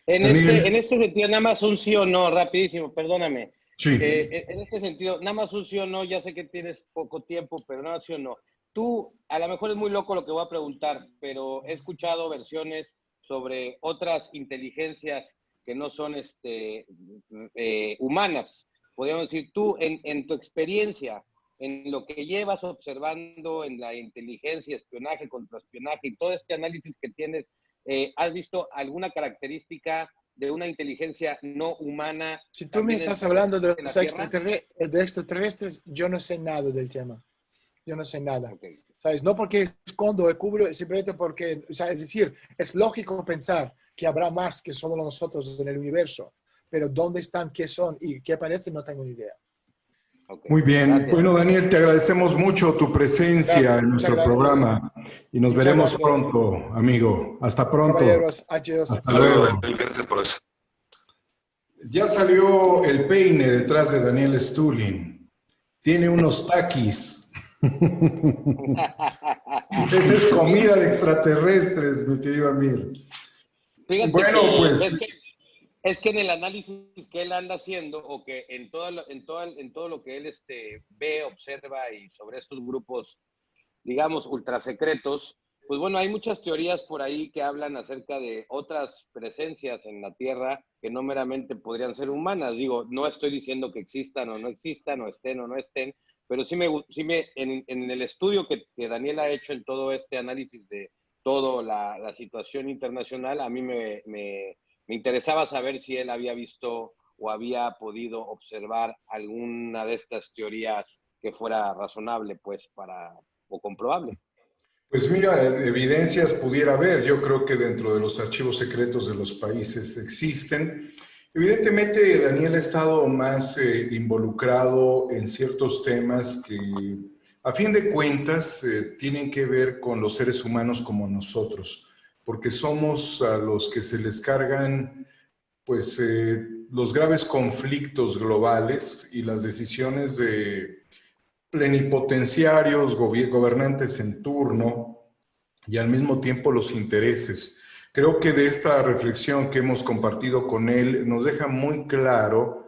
En este sentido, nada más un sí o no, rapidísimo, perdóname. Sí. En este sentido, nada más un sí o no, ya sé que tienes poco tiempo, pero nada más sí o no. Tú, a lo mejor es muy loco lo que voy a preguntar, pero he escuchado versiones sobre otras inteligencias que no son humanas. Podríamos decir, tú, en tu experiencia, en lo que llevas observando en la inteligencia, espionaje, contraespionaje y todo este análisis que tienes, ¿has visto alguna característica de una inteligencia no humana? Si tú me estás hablando de los extraterrestres, yo no sé nada del tema. Yo no sé nada. Okay. ¿Sabes? No porque escondo o cubro, simplemente porque, o sea, es decir, es lógico pensar que habrá más que solo nosotros en el universo, pero dónde están, qué son y qué aparecen, no tengo ni idea. Okay. Muy bien. Gracias. Bueno, Daniel, te agradecemos mucho tu presencia en nuestro programa y nos veremos pronto, amigo. Hasta pronto. Caballeros, adiós. Hasta luego. Daniel, gracias por eso. Ya salió el peine detrás de Daniel Stulin. Tiene unos taquis. Esa es comida de extraterrestres, mi querido Amir. Fíjate, bueno, pues es que en el análisis que él anda haciendo, o que en todo lo que él ve, observa, y sobre estos grupos, digamos, ultrasecretos, pues bueno, hay muchas teorías por ahí que hablan acerca de otras presencias en la Tierra que no meramente podrían ser humanas. Digo, no estoy diciendo que existan o no existan, o estén o no estén, pero en el estudio que Daniel ha hecho en todo este análisis de toda la situación internacional, a mí me interesaba saber si él había visto o había podido observar alguna de estas teorías que fuera razonable, pues, o comprobable. Pues mira, evidencias pudiera haber. Yo creo que dentro de los archivos secretos de los países existen. Evidentemente, Daniel ha estado más involucrado en ciertos temas que, a fin de cuentas, tienen que ver con los seres humanos como nosotros, porque somos a los que se les cargan, pues, los graves conflictos globales y las decisiones de plenipotenciarios, gobernantes en turno y al mismo tiempo los intereses. Creo que de esta reflexión que hemos compartido con él nos deja muy claro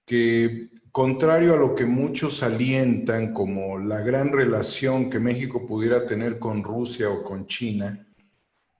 que, contrario a lo que muchos alientan como la gran relación que México pudiera tener con Rusia o con China,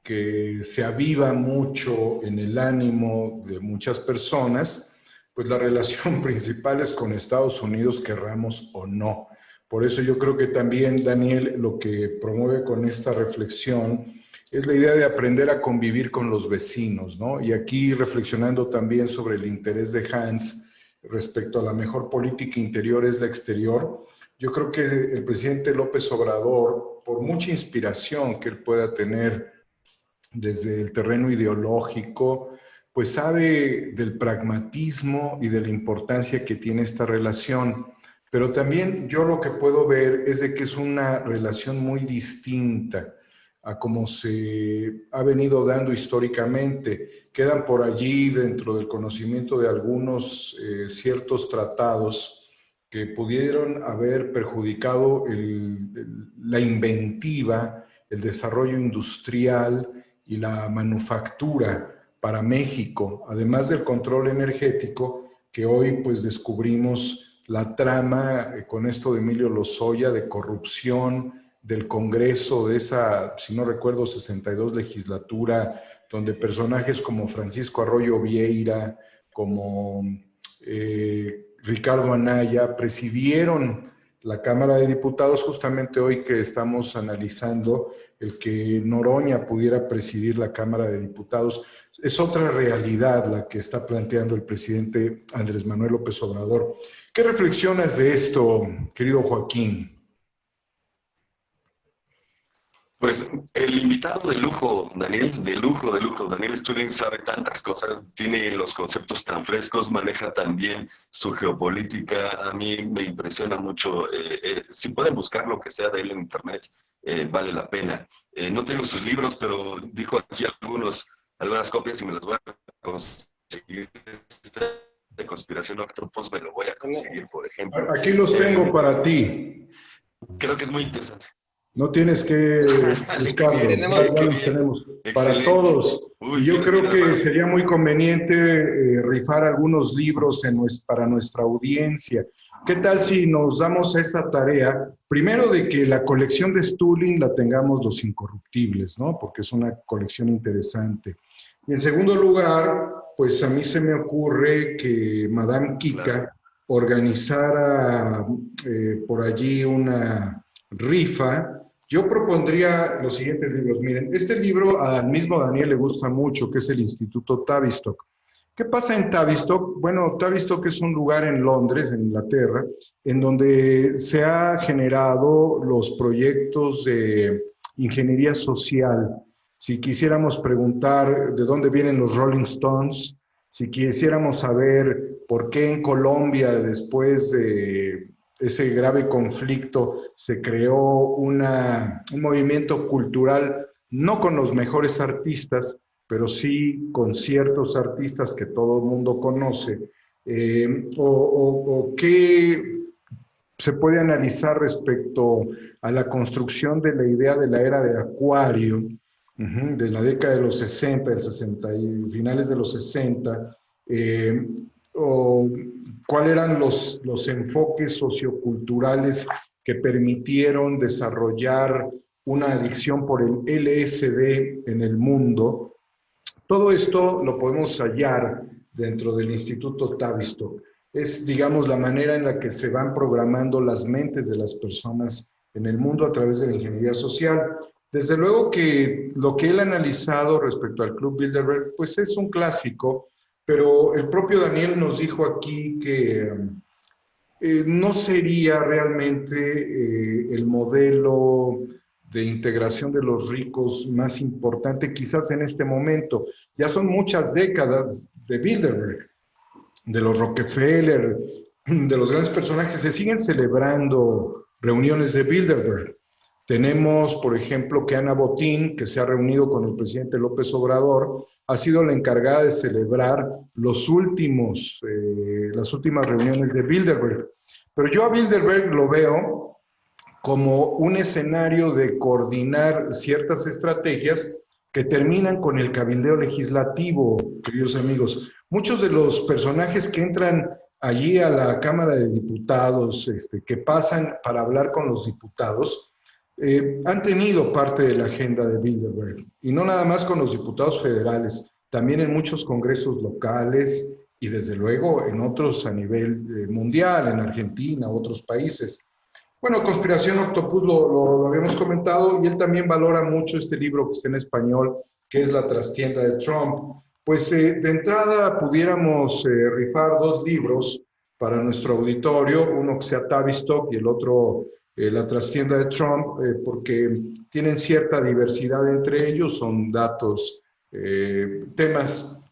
que se aviva mucho en el ánimo de muchas personas, pues la relación principal es con Estados Unidos, querramos o no. Por eso yo creo que también Daniel lo que promueve con esta reflexión es la idea de aprender a convivir con los vecinos, ¿no? Y aquí reflexionando también sobre el interés de Hans respecto a la mejor política interior es la exterior, yo creo que el presidente López Obrador, por mucha inspiración que él pueda tener desde el terreno ideológico, pues sabe del pragmatismo y de la importancia que tiene esta relación. Pero también yo lo que puedo ver es de que es una relación muy distinta a como se ha venido dando históricamente. Quedan por allí, dentro del conocimiento de algunos, ciertos tratados que pudieron haber perjudicado la inventiva, el desarrollo industrial y la manufactura para México, además del control energético, que hoy pues descubrimos la trama con esto de Emilio Lozoya de corrupción del Congreso, de esa, si no recuerdo, 62 legislatura, donde personajes como Francisco Arroyo Vieira, como Ricardo Anaya, presidieron la Cámara de Diputados, justamente hoy que estamos analizando el que Noroña pudiera presidir la Cámara de Diputados. Es otra realidad la que está planteando el presidente Andrés Manuel López Obrador. ¿Qué reflexionas de esto, querido Joaquín? Pues el invitado de lujo, Daniel, Daniel Stulin sabe tantas cosas, tiene los conceptos tan frescos, maneja también su geopolítica. A mí me impresiona mucho. Si pueden buscar lo que sea de él en internet, vale la pena. No tengo sus libros, pero dijo aquí algunas copias y me las voy a conseguir. De Conspiración Octopus me lo voy a conseguir, por ejemplo. Aquí los tengo para ti. Creo que es muy interesante. No tienes que buscarlo, tenemos para todos. Y yo creo que sería muy conveniente rifar algunos libros para nuestra audiencia. ¿Qué tal si nos damos esa tarea? Primero, de que la colección de Stulin la tengamos los incorruptibles, ¿no? Porque es una colección interesante. Y en segundo lugar, pues a mí se me ocurre que Madame Kika organizara por allí una rifa. Yo propondría los siguientes libros. Miren, este libro al mismo Daniel le gusta mucho, que es el Instituto Tavistock. ¿Qué pasa en Tavistock? Bueno, Tavistock es un lugar en Londres, en Inglaterra, en donde se han generado los proyectos de ingeniería social. Si quisiéramos preguntar de dónde vienen los Rolling Stones, si quisiéramos saber por qué en Colombia, después de ese grave conflicto, se creó un movimiento cultural, no con los mejores artistas, pero sí con ciertos artistas que todo el mundo conoce, o qué se puede analizar respecto a la construcción de la idea de la era de Acuario, de la década de los 60, del 60 y finales de los 60, o cuáles eran los enfoques socioculturales que permitieron desarrollar una adicción por el LSD en el mundo. Todo esto lo podemos hallar dentro del Instituto Tavistock. Es, digamos, la manera en la que se van programando las mentes de las personas en el mundo a través de la ingeniería social. Desde luego que lo que él ha analizado respecto al Club Bilderberg, pues es un clásico, pero el propio Daniel nos dijo aquí que no sería realmente el modelo de integración de los ricos más importante quizás en este momento. Ya son muchas décadas de Bilderberg, de los Rockefeller, de los grandes personajes. Se siguen celebrando reuniones de Bilderberg. Tenemos, por ejemplo, que Ana Botín, que se ha reunido con el presidente López Obrador, ha sido la encargada de celebrar las últimas reuniones de Bilderberg. Pero yo a Bilderberg lo veo como un escenario de coordinar ciertas estrategias que terminan con el cabildeo legislativo, queridos amigos. Muchos de los personajes que entran allí a la Cámara de Diputados, que pasan para hablar con los diputados, han tenido parte de la agenda de Bilderberg, y no nada más con los diputados federales, también en muchos congresos locales y desde luego en otros a nivel mundial, en Argentina, otros países. Bueno, Conspiración Octopus lo habíamos comentado, y él también valora mucho este libro que está en español, que es La trastienda de Trump. Pues de entrada pudiéramos rifar 2 libros para nuestro auditorio, uno que sea Tavistock y el otro La trastienda de Trump, porque tienen cierta diversidad entre ellos, son datos, temas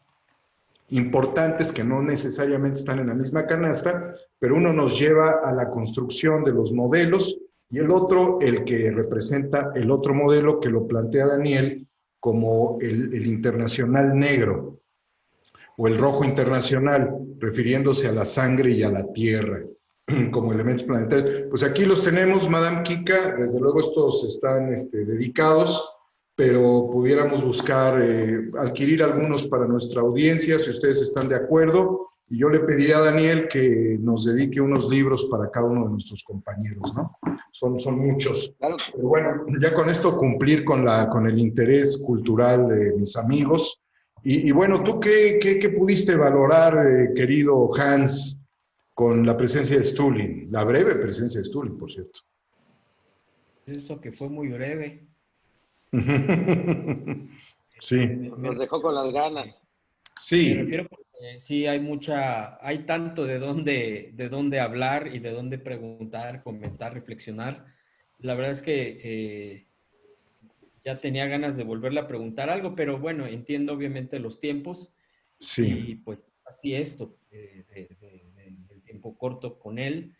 importantes que no necesariamente están en la misma canasta, pero uno nos lleva a la construcción de los modelos y el otro, el que representa el otro modelo que lo plantea Daniel como el internacional negro o el rojo internacional, refiriéndose a la sangre y a la tierra como elementos planetarios. Pues aquí los tenemos, Madame Kika, desde luego estos están dedicados, pero pudiéramos buscar, adquirir algunos para nuestra audiencia, si ustedes están de acuerdo, y yo le pediría a Daniel que nos dedique unos libros para cada uno de nuestros compañeros, ¿no? Son muchos. Claro. Pero bueno, ya con esto cumplir con el interés cultural de mis amigos. Y bueno, ¿tú qué pudiste valorar, querido Hans, con la presencia de Stulin? La breve presencia de Stulin, por cierto. Eso que fue muy breve. Sí. Nos dejó con las ganas. Sí. Me refiero porque sí hay tanto de dónde hablar y de dónde preguntar, comentar, reflexionar. La verdad es que ya tenía ganas de volverle a preguntar algo, pero bueno, entiendo obviamente los tiempos. Sí. Y pues así esto, del tiempo corto con él.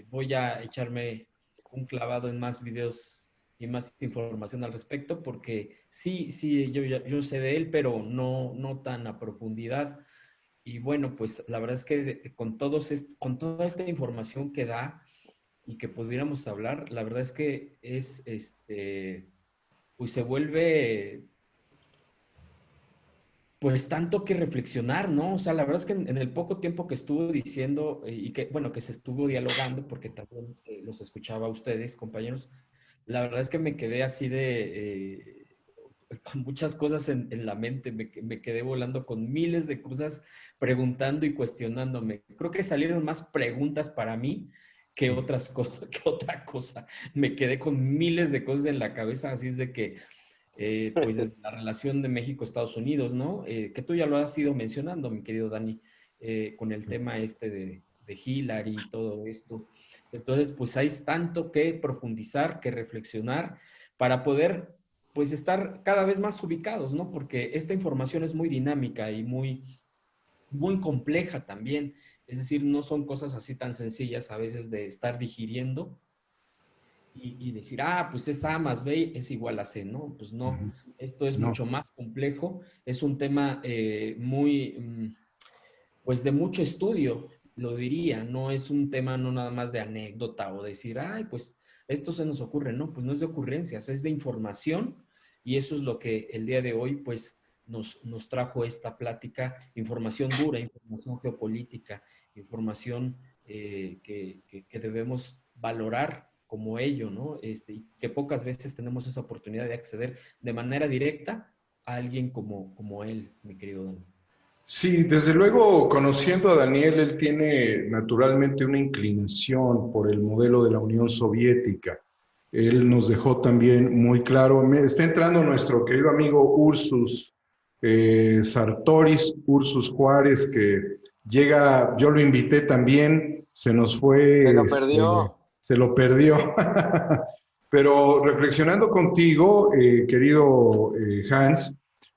Voy a echarme un clavado en más videos y más información al respecto, porque sí, yo sé de él, pero no tan a profundidad. Y bueno, pues la verdad es que con toda esta información que da y que pudiéramos hablar, la verdad es que es, pues se vuelve, pues tanto que reflexionar, ¿no? O sea, la verdad es que en el poco tiempo que estuvo diciendo y que, bueno, que se estuvo dialogando, porque también los escuchaba a ustedes, compañeros, la verdad es que me quedé así con muchas cosas en la mente, me quedé volando con miles de cosas, preguntando y cuestionándome. Creo que salieron más preguntas para mí que otra cosa. Me quedé con miles de cosas en la cabeza, así es de que, pues desde la relación de México-Estados Unidos, ¿no? Que tú ya lo has ido mencionando, mi querido Dani, con el tema de Hillary y todo esto. Entonces, pues hay tanto que profundizar, que reflexionar para poder, pues, estar cada vez más ubicados, ¿no? Porque esta información es muy dinámica y muy compleja también. Es decir, no son cosas así tan sencillas a veces de estar digiriendo y decir, pues es A más B es igual a C, ¿no? Pues no, esto es mucho más complejo. Es un tema pues de mucho estudio, lo diría, no es un tema no nada más de anécdota o decir, pues esto se nos ocurre, no, pues no es de ocurrencias, es de información, y eso es lo que el día de hoy pues nos trajo esta plática, información dura, información geopolítica, información que debemos valorar como ello, ¿no? Y que pocas veces tenemos esa oportunidad de acceder de manera directa a alguien como él, mi querido Dani. Sí, desde luego, conociendo a Daniel, él tiene naturalmente una inclinación por el modelo de la Unión Soviética. Él nos dejó también muy claro, está entrando nuestro querido amigo Ursus Sartoris, Ursus Juárez, que llega, yo lo invité también, se nos fue. Se lo perdió. Se lo perdió. Pero reflexionando contigo, querido Hans,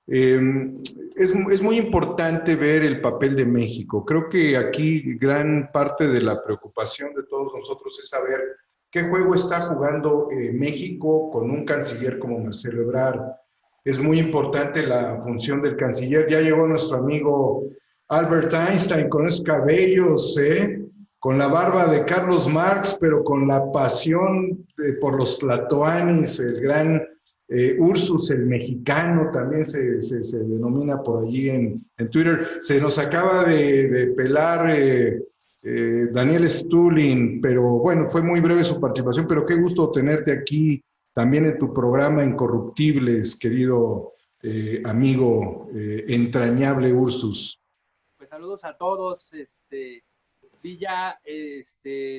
es muy importante ver el papel de México. Creo que aquí gran parte de la preocupación de todos nosotros es saber qué juego está jugando México con un canciller como Marcelo Ebrard. Es muy importante la función del canciller. Ya llegó nuestro amigo Albert Einstein con esos cabellos, con la barba de Carlos Marx, pero con la pasión por los tlatoanis, el gran Ursus, el mexicano, también se denomina por allí en Twitter. Se nos acaba de pelar Daniel Stulin, pero bueno, fue muy breve su participación, pero qué gusto tenerte aquí también en tu programa Incorruptibles, querido amigo entrañable Ursus. Pues saludos a todos, vi ya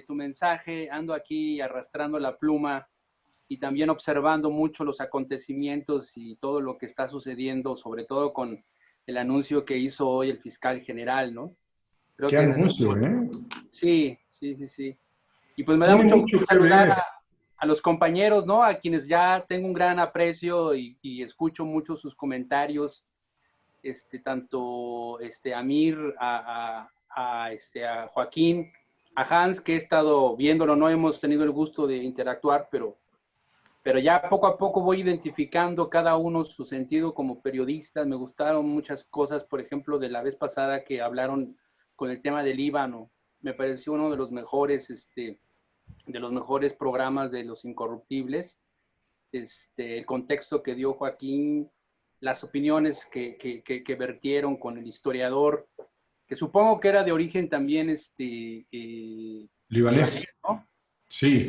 tu mensaje, ando aquí arrastrando la pluma y también observando mucho los acontecimientos y todo lo que está sucediendo, sobre todo con el anuncio que hizo hoy el fiscal general, ¿no? Creo ¿Qué anuncio, eh? Sí. Y pues me da mucho gusto saludar a los compañeros, ¿no? A quienes ya tengo un gran aprecio y escucho mucho sus comentarios, tanto a Amir, a Joaquín, a Hans, que he estado viéndolo, no hemos tenido el gusto de interactuar, pero ya poco a poco voy identificando cada uno su sentido como periodistas. Me gustaron muchas cosas, por ejemplo, de la vez pasada que hablaron con el tema del Líbano. Me pareció uno de los mejores, programas de Los Incorruptibles. El contexto que dio Joaquín, las opiniones que vertieron con el historiador, que supongo que era de origen también libanés, ¿no? Sí.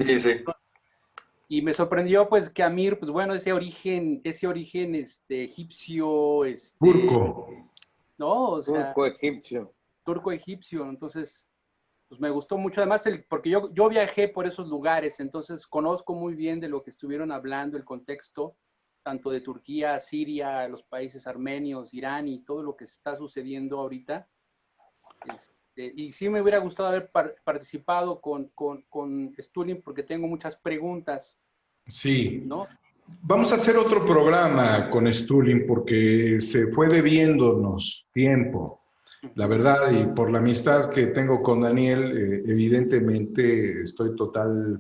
Y me sorprendió pues que Amir, pues bueno, ese origen egipcio, turco, ¿no? O sea, turco-egipcio. Entonces, pues me gustó mucho, además porque yo viajé por esos lugares, entonces conozco muy bien de lo que estuvieron hablando, el contexto, tanto de Turquía, Siria, los países armenios, Irán y todo lo que está sucediendo ahorita. Y sí me hubiera gustado haber participado con Stulin porque tengo muchas preguntas. Sí. ¿No? Vamos a hacer otro programa con Stulin porque se fue debiéndonos tiempo. La verdad, y por la amistad que tengo con Daniel, evidentemente estoy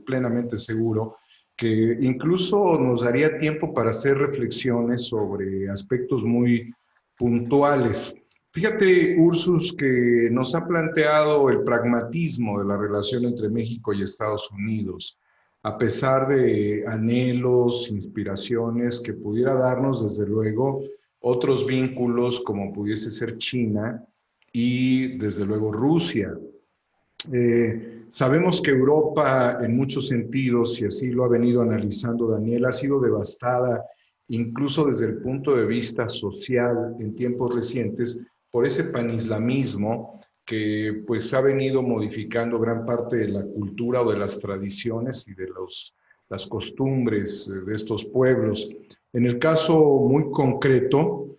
plenamente seguro que incluso nos daría tiempo para hacer reflexiones sobre aspectos muy puntuales. Fíjate, Ursus, que nos ha planteado el pragmatismo de la relación entre México y Estados Unidos, a pesar de anhelos, inspiraciones que pudiera darnos, desde luego, otros vínculos como pudiese ser China y, desde luego, Rusia. Sabemos que Europa, en muchos sentidos, y así lo ha venido analizando Daniel, ha sido devastada, incluso desde el punto de vista social, en tiempos recientes, por ese panislamismo que pues ha venido modificando gran parte de la cultura o de las tradiciones y de las costumbres de estos pueblos. En el caso muy concreto,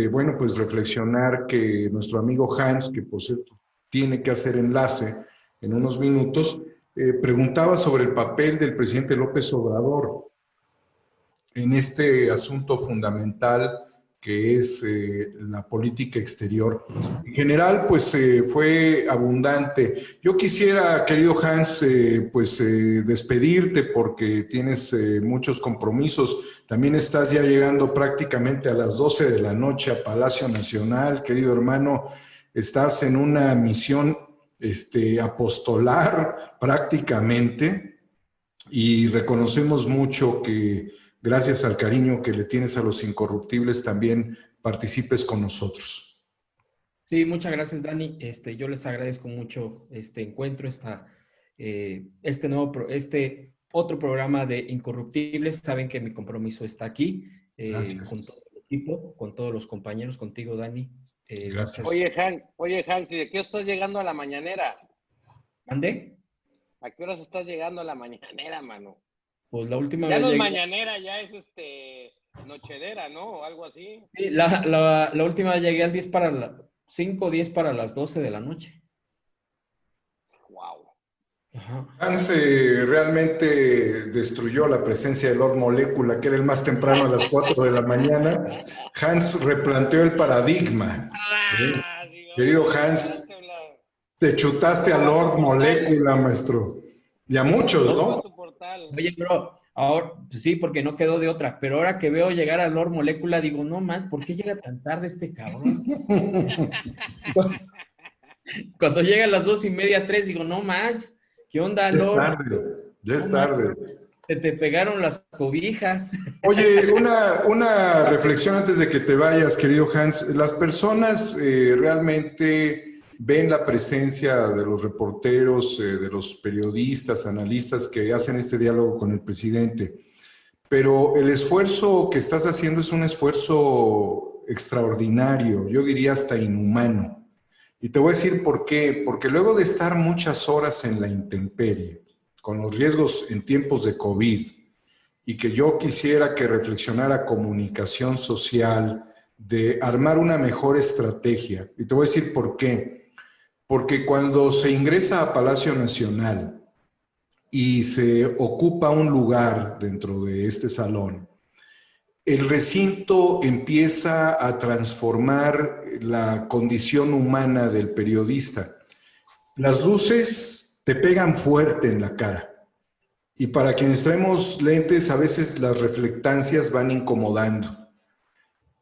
bueno, pues reflexionar que nuestro amigo Hans, que por cierto tiene que hacer enlace en unos minutos, preguntaba sobre el papel del presidente López Obrador en este asunto fundamental que es la política exterior. En general, pues fue abundante. Yo quisiera, querido Hans, despedirte porque tienes muchos compromisos. También estás ya llegando prácticamente a las 12 de la noche a Palacio Nacional, querido hermano. Estás en una misión apostolar prácticamente y reconocemos mucho que gracias al cariño que le tienes a Los Incorruptibles, también participes con nosotros. Sí, muchas gracias, Dani. Yo les agradezco mucho este encuentro, otro programa de Incorruptibles. Saben que mi compromiso está aquí, con todo el equipo, con todos los compañeros, contigo, Dani. Gracias. Oye, Hank, ¿y de qué estás llegando a la mañanera? ¿Mande? ¿A qué horas estás llegando a la mañanera, mano? Pues la última ya vez no es llegué... mañanera, ya es nochedera, ¿no? O algo así. Sí, la última vez llegué al 5 o 10 para las 12 de la noche. Wow. Ajá. Hans realmente destruyó la presencia de Lord Molecula, que era el más temprano a las 4 de la mañana. Hans replanteó el paradigma. Querido Hans, te chutaste a Lord Molecula, maestro. Y a muchos, ¿no? Oye, bro, ahora, pues sí, porque no quedó de otra, pero ahora que veo llegar a Lord Molecula, digo, no, man, ¿por qué llega tan tarde este cabrón? Cuando llegan las 2:30, 3, digo, no manches, ¿qué onda, Ya es Lord? tarde, ya es No tarde. manches, se te pegaron las cobijas. Oye, una reflexión antes de que te vayas, querido Hans. Las personas realmente ven la presencia de los reporteros, de los periodistas, analistas que hacen este diálogo con el presidente, pero el esfuerzo que estás haciendo es un esfuerzo extraordinario, yo diría hasta inhumano. Y te voy a decir por qué. Porque luego de estar muchas horas en la intemperie, con los riesgos en tiempos de COVID, y que yo quisiera que reflexionara comunicación social, de armar una mejor estrategia. Y te voy a decir por qué. Porque cuando se ingresa a Palacio Nacional y se ocupa un lugar dentro de este salón, el recinto empieza a transformar la condición humana del periodista. Las luces te pegan fuerte en la cara. Y para quienes traemos lentes, a veces las reflectancias van incomodando.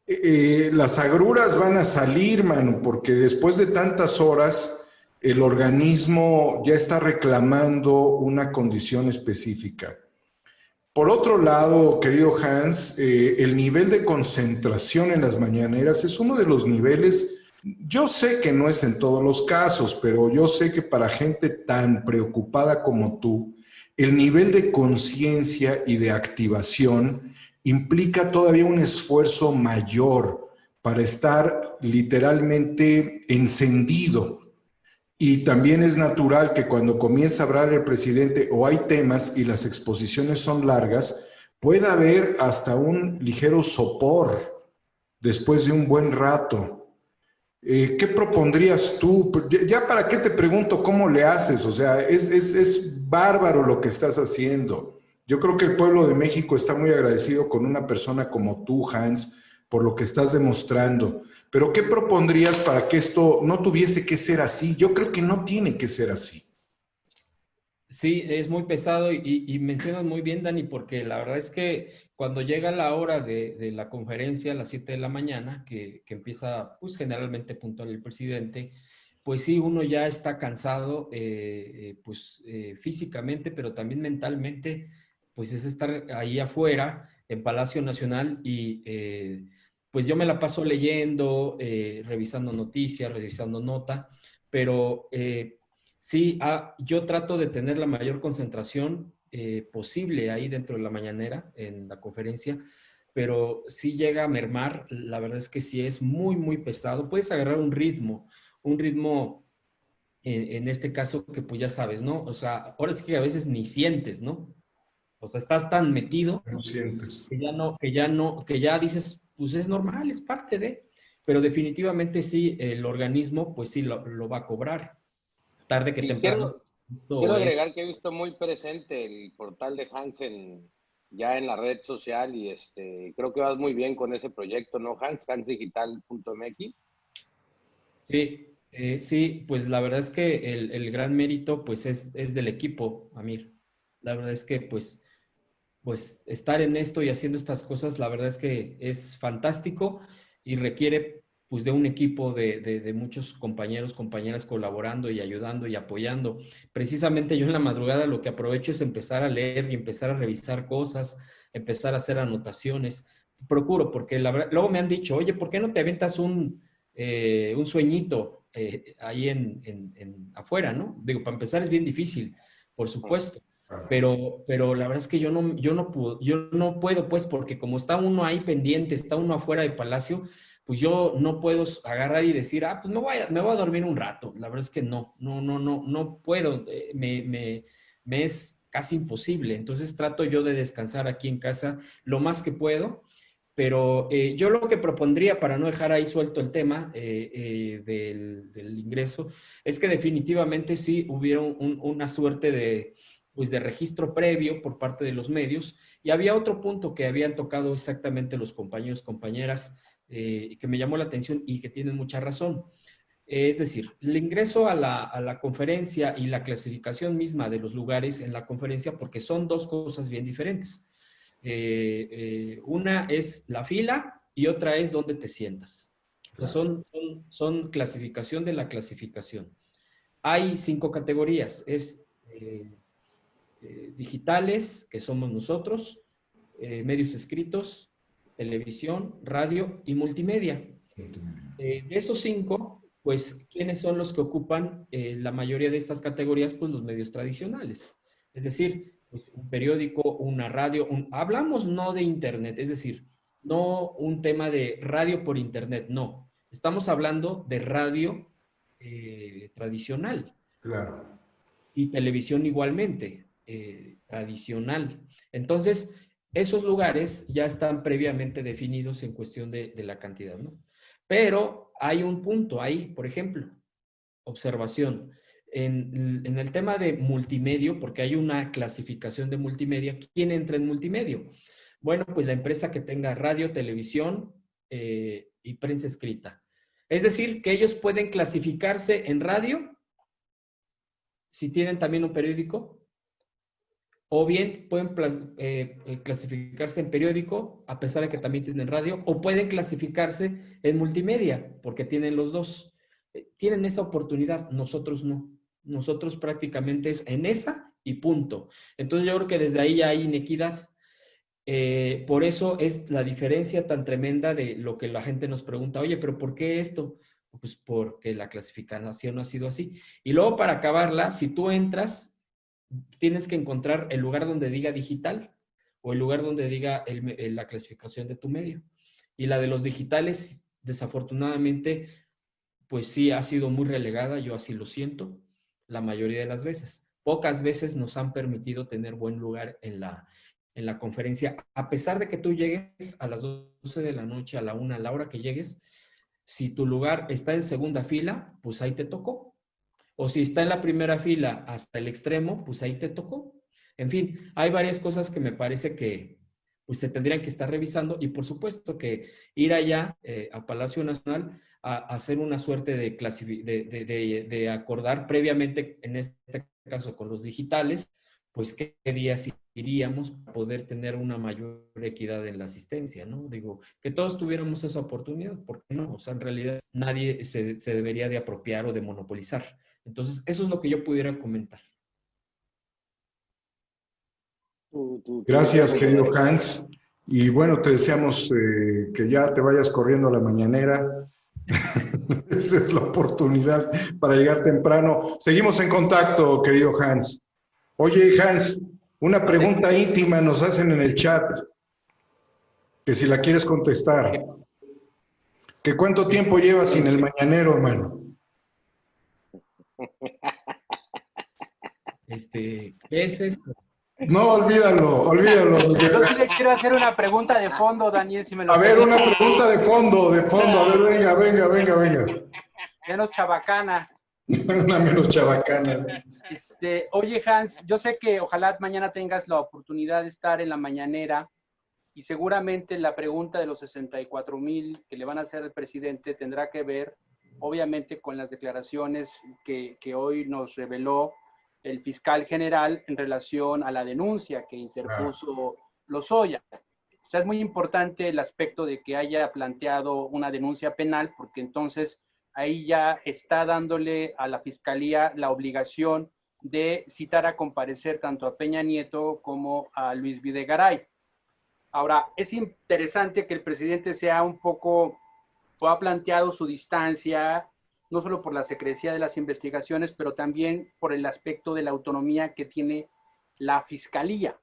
Las agruras van a salir, mano, porque después de tantas horas, el organismo ya está reclamando una condición específica. Por otro lado, querido Hans, el nivel de concentración en las mañaneras es uno de los niveles, yo sé que no es en todos los casos, pero yo sé que para gente tan preocupada como tú, el nivel de conciencia y de activación implica todavía un esfuerzo mayor para estar literalmente encendido. Y también es natural que cuando comienza a hablar el presidente o hay temas y las exposiciones son largas, pueda haber hasta un ligero sopor después de un buen rato. ¿Qué propondrías tú? Ya para qué te pregunto cómo le haces, o sea, es bárbaro lo que estás haciendo. Yo creo que el pueblo de México está muy agradecido con una persona como tú, Hans, por lo que estás demostrando. Pero ¿qué propondrías para que esto no tuviese que ser así? Yo creo que no tiene que ser así. Sí, es muy pesado y mencionas muy bien, Dani, porque la verdad es que cuando llega la hora de la conferencia a las 7 de la mañana, que empieza pues generalmente puntual el presidente, pues sí, uno ya está cansado, físicamente, pero también mentalmente, pues es estar ahí afuera, en Palacio Nacional, y pues yo me la paso leyendo, revisando noticias, revisando nota, pero... sí, yo trato de tener la mayor concentración posible ahí dentro de la mañanera, en la conferencia, pero sí llega a mermar, la verdad es que sí es muy, muy pesado. Puedes agarrar un ritmo en este caso que pues ya sabes, ¿no? O sea, ahora sí que a veces ni sientes, ¿no? O sea, estás tan metido No sientes. que ya dices, pues es normal, es parte de, pero definitivamente sí, el organismo pues sí lo va a cobrar tarde que Y temprano. quiero Esto es, agregar que he visto muy presente el portal de Hansen ya en la red social y creo que vas muy bien con ese proyecto, ¿no, Hans? Hansdigital.mx. sí, pues la verdad es que el gran mérito pues es del equipo, Amir. La verdad es que pues estar en esto y haciendo estas cosas, la verdad es que es fantástico y requiere pues de un equipo de muchos compañeros, compañeras colaborando y ayudando y apoyando. Precisamente yo en la madrugada lo que aprovecho es empezar a leer y empezar a revisar cosas, empezar a hacer anotaciones. Procuro, porque la verdad, luego me han dicho, oye, ¿por qué no te aventas un sueñito ahí afuera, ¿no? Digo, para empezar es bien difícil, por supuesto. Pero la verdad es que yo no puedo, pues, porque como está uno ahí pendiente, está uno afuera del palacio, pues yo no puedo agarrar y decir, pues me voy a dormir un rato. La verdad es que no puedo, me es casi imposible. Entonces trato yo de descansar aquí en casa lo más que puedo, pero yo lo que propondría para no dejar ahí suelto el tema del ingreso es que definitivamente sí hubiera una suerte pues de registro previo por parte de los medios. Y había otro punto que habían tocado exactamente los compañeros, compañeras, que me llamó la atención y que tienen mucha razón. Es decir, el ingreso a la conferencia y la clasificación misma de los lugares en la conferencia, porque son dos cosas bien diferentes. Una es la fila y otra es dónde te sientas. O sea, son clasificación de la clasificación. Hay 5 categorías. Es digitales, que somos nosotros, medios escritos, televisión, radio y multimedia. De esos 5, pues, ¿quiénes son los que ocupan la mayoría de estas categorías? Pues los medios tradicionales. Es decir, pues, un periódico, una radio, hablamos no de internet, es decir, no un tema de radio por internet, no. Estamos hablando de radio tradicional. Claro. Y televisión igualmente, tradicional. Entonces, esos lugares ya están previamente definidos en cuestión de la cantidad, ¿no? Pero hay un punto ahí, por ejemplo, observación. En el tema de multimedia, porque hay una clasificación de multimedia, ¿quién entra en multimedia? Bueno, pues la empresa que tenga radio, televisión y prensa escrita. Es decir, que ellos pueden clasificarse en radio si tienen también un periódico, o bien pueden clasificarse en periódico, a pesar de que también tienen radio, o pueden clasificarse en multimedia, porque tienen los dos. Tienen esa oportunidad, nosotros no. Nosotros prácticamente es en esa y punto. Entonces yo creo que desde ahí ya hay inequidad. Por eso es la diferencia tan tremenda de lo que la gente nos pregunta, oye, pero ¿por qué esto? Pues porque la clasificación ha sido así. Y luego para acabarla, si tú entras, tienes que encontrar el lugar donde diga digital o el lugar donde diga la clasificación de tu medio. Y la de los digitales, desafortunadamente, pues sí ha sido muy relegada, yo así lo siento, la mayoría de las veces. Pocas veces nos han permitido tener buen lugar en la conferencia, a pesar de que tú llegues a las 12 de la noche, a la 1, a la hora que llegues, si tu lugar está en segunda fila, pues ahí te tocó. O si está en la primera fila hasta el extremo, pues ahí te tocó. En fin, hay varias cosas que me parece que pues, se tendrían que estar revisando y por supuesto que ir allá a Palacio Nacional a hacer una suerte de acordar previamente, en este caso con los digitales, pues qué días iríamos para poder tener una mayor equidad en la asistencia, ¿no? Digo, que todos tuviéramos esa oportunidad, ¿por qué no? O sea, en realidad nadie se debería de apropiar o de monopolizar. Entonces, eso es lo que yo pudiera comentar. Gracias, querido Hans. Y bueno, te deseamos que ya te vayas corriendo a la mañanera. Esa es la oportunidad para llegar temprano. Seguimos en contacto, querido Hans. Oye, Hans, una pregunta íntima nos hacen en el chat, que si la quieres contestar. ¿Que cuánto tiempo llevas sin el mañanero, hermano? ¿Qué es esto? No, olvídalo. Yo sí le quiero hacer una pregunta de fondo, Daniel, si me lo A ver, permite. una pregunta de fondo. A ver, venga. Menos chabacana. Una menos chabacana. Oye, Hans, yo sé que ojalá mañana tengas la oportunidad de estar en la mañanera y seguramente la pregunta de los 64,000 que le van a hacer al presidente tendrá que ver, obviamente, con las declaraciones que hoy nos reveló el fiscal general en relación a la denuncia que interpuso Lozoya. O sea, es muy importante el aspecto de que haya planteado una denuncia penal, porque entonces ahí ya está dándole a la fiscalía la obligación de citar a comparecer tanto a Peña Nieto como a Luis Videgaray. Ahora, es interesante que el presidente sea un poco, o ha planteado su distancia, no solo por la secrecía de las investigaciones, pero también por el aspecto de la autonomía que tiene la fiscalía.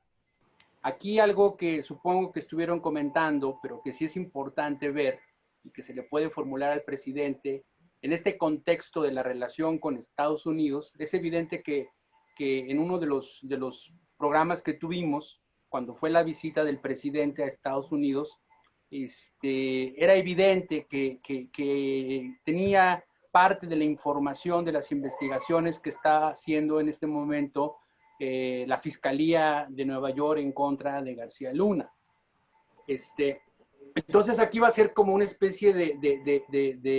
Aquí algo que supongo que estuvieron comentando, pero que sí es importante ver y que se le puede formular al presidente en este contexto de la relación con Estados Unidos, es evidente que en uno de los programas que tuvimos, cuando fue la visita del presidente a Estados Unidos, era evidente que tenía parte de la información de las investigaciones que está haciendo en este momento la Fiscalía de Nueva York en contra de García Luna. Entonces aquí va a ser como una especie de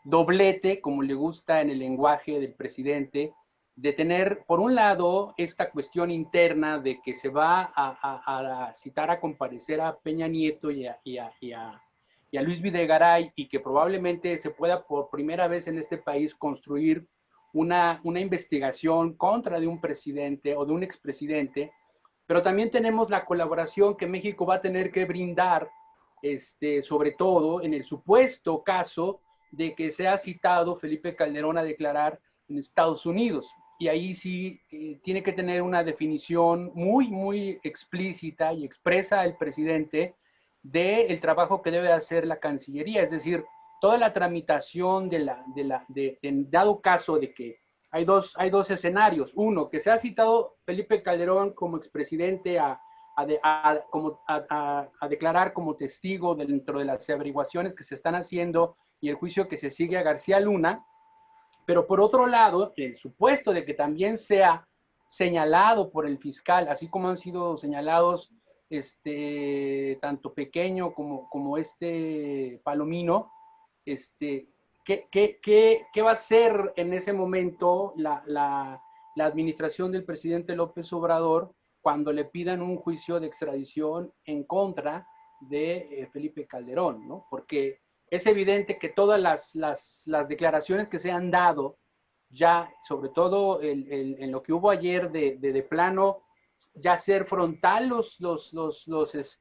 doblete, como le gusta en el lenguaje del presidente, de tener, por un lado, esta cuestión interna de que se va a citar a comparecer a Peña Nieto y a y a Luis Videgaray, y que probablemente se pueda por primera vez en este país construir una investigación contra de un presidente o de un expresidente, pero también tenemos la colaboración que México va a tener que brindar, sobre todo en el supuesto caso de que sea citado Felipe Calderón a declarar en Estados Unidos. Y ahí sí tiene que tener una definición muy, muy explícita y expresa el presidente del trabajo que debe hacer la Cancillería, es decir, toda la tramitación en dado caso de que hay dos escenarios. Uno, que se ha citado Felipe Calderón como expresidente a declarar como testigo dentro de las averiguaciones que se están haciendo y el juicio que se sigue a García Luna, pero por otro lado, el supuesto de que también sea señalado por el fiscal, así como han sido señalados tanto Pequeño como Palomino, ¿qué va a hacer en ese momento la administración del presidente López Obrador cuando le pidan un juicio de extradición en contra de Felipe Calderón, ¿no? Porque es evidente que todas las declaraciones que se han dado, ya sobre todo en lo que hubo ayer de plano, ya ser frontal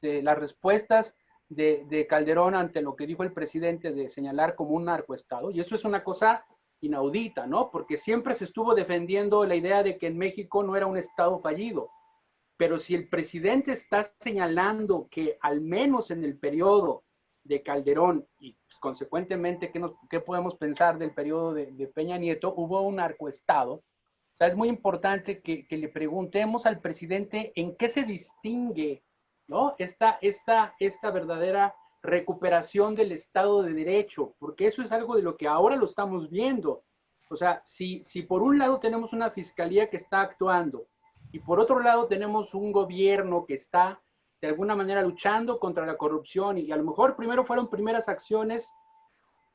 las respuestas de Calderón ante lo que dijo el presidente de señalar como un narcoestado, y eso es una cosa inaudita, ¿no? Porque siempre se estuvo defendiendo la idea de que en México no era un estado fallido, pero si el presidente está señalando que al menos en el periodo de Calderón y pues, consecuentemente ¿qué podemos pensar del periodo de Peña Nieto? Hubo un narcoestado. O sea, es muy importante que le preguntemos al presidente en qué se distingue, ¿no? esta verdadera recuperación del Estado de Derecho, porque eso es algo de lo que ahora lo estamos viendo. O sea, si por un lado tenemos una fiscalía que está actuando y por otro lado tenemos un gobierno que está de alguna manera luchando contra la corrupción y a lo mejor primero fueron primeras acciones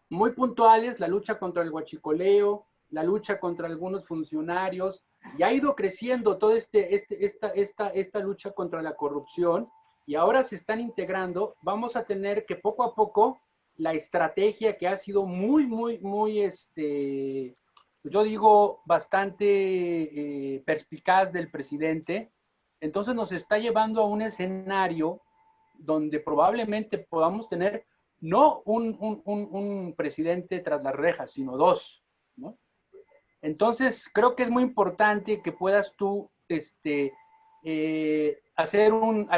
muy puntuales, la lucha contra el huachicoleo, la lucha contra algunos funcionarios, y ha ido creciendo toda esta lucha contra la corrupción, y ahora se están integrando. Vamos a tener que poco a poco la estrategia que ha sido muy, yo digo, bastante perspicaz del presidente, entonces nos está llevando a un escenario donde probablemente podamos tener no un presidente tras las rejas, sino dos, ¿no? Entonces, creo que es muy importante que puedas tú hacer un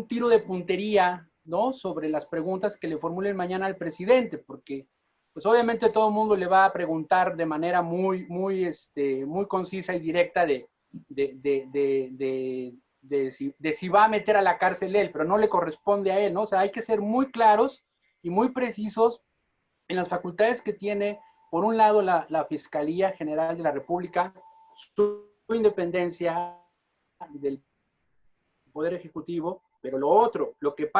tiro de puntería, ¿no? Sobre las preguntas que le formulen mañana al presidente, porque pues obviamente todo el mundo le va a preguntar de manera muy concisa y directa de si va a meter a la cárcel él, pero no le corresponde a él, ¿no? O sea, hay que ser muy claros y muy precisos en las facultades que tiene, por un lado, la Fiscalía General de la República, su independencia del Poder Ejecutivo, pero lo otro, lo que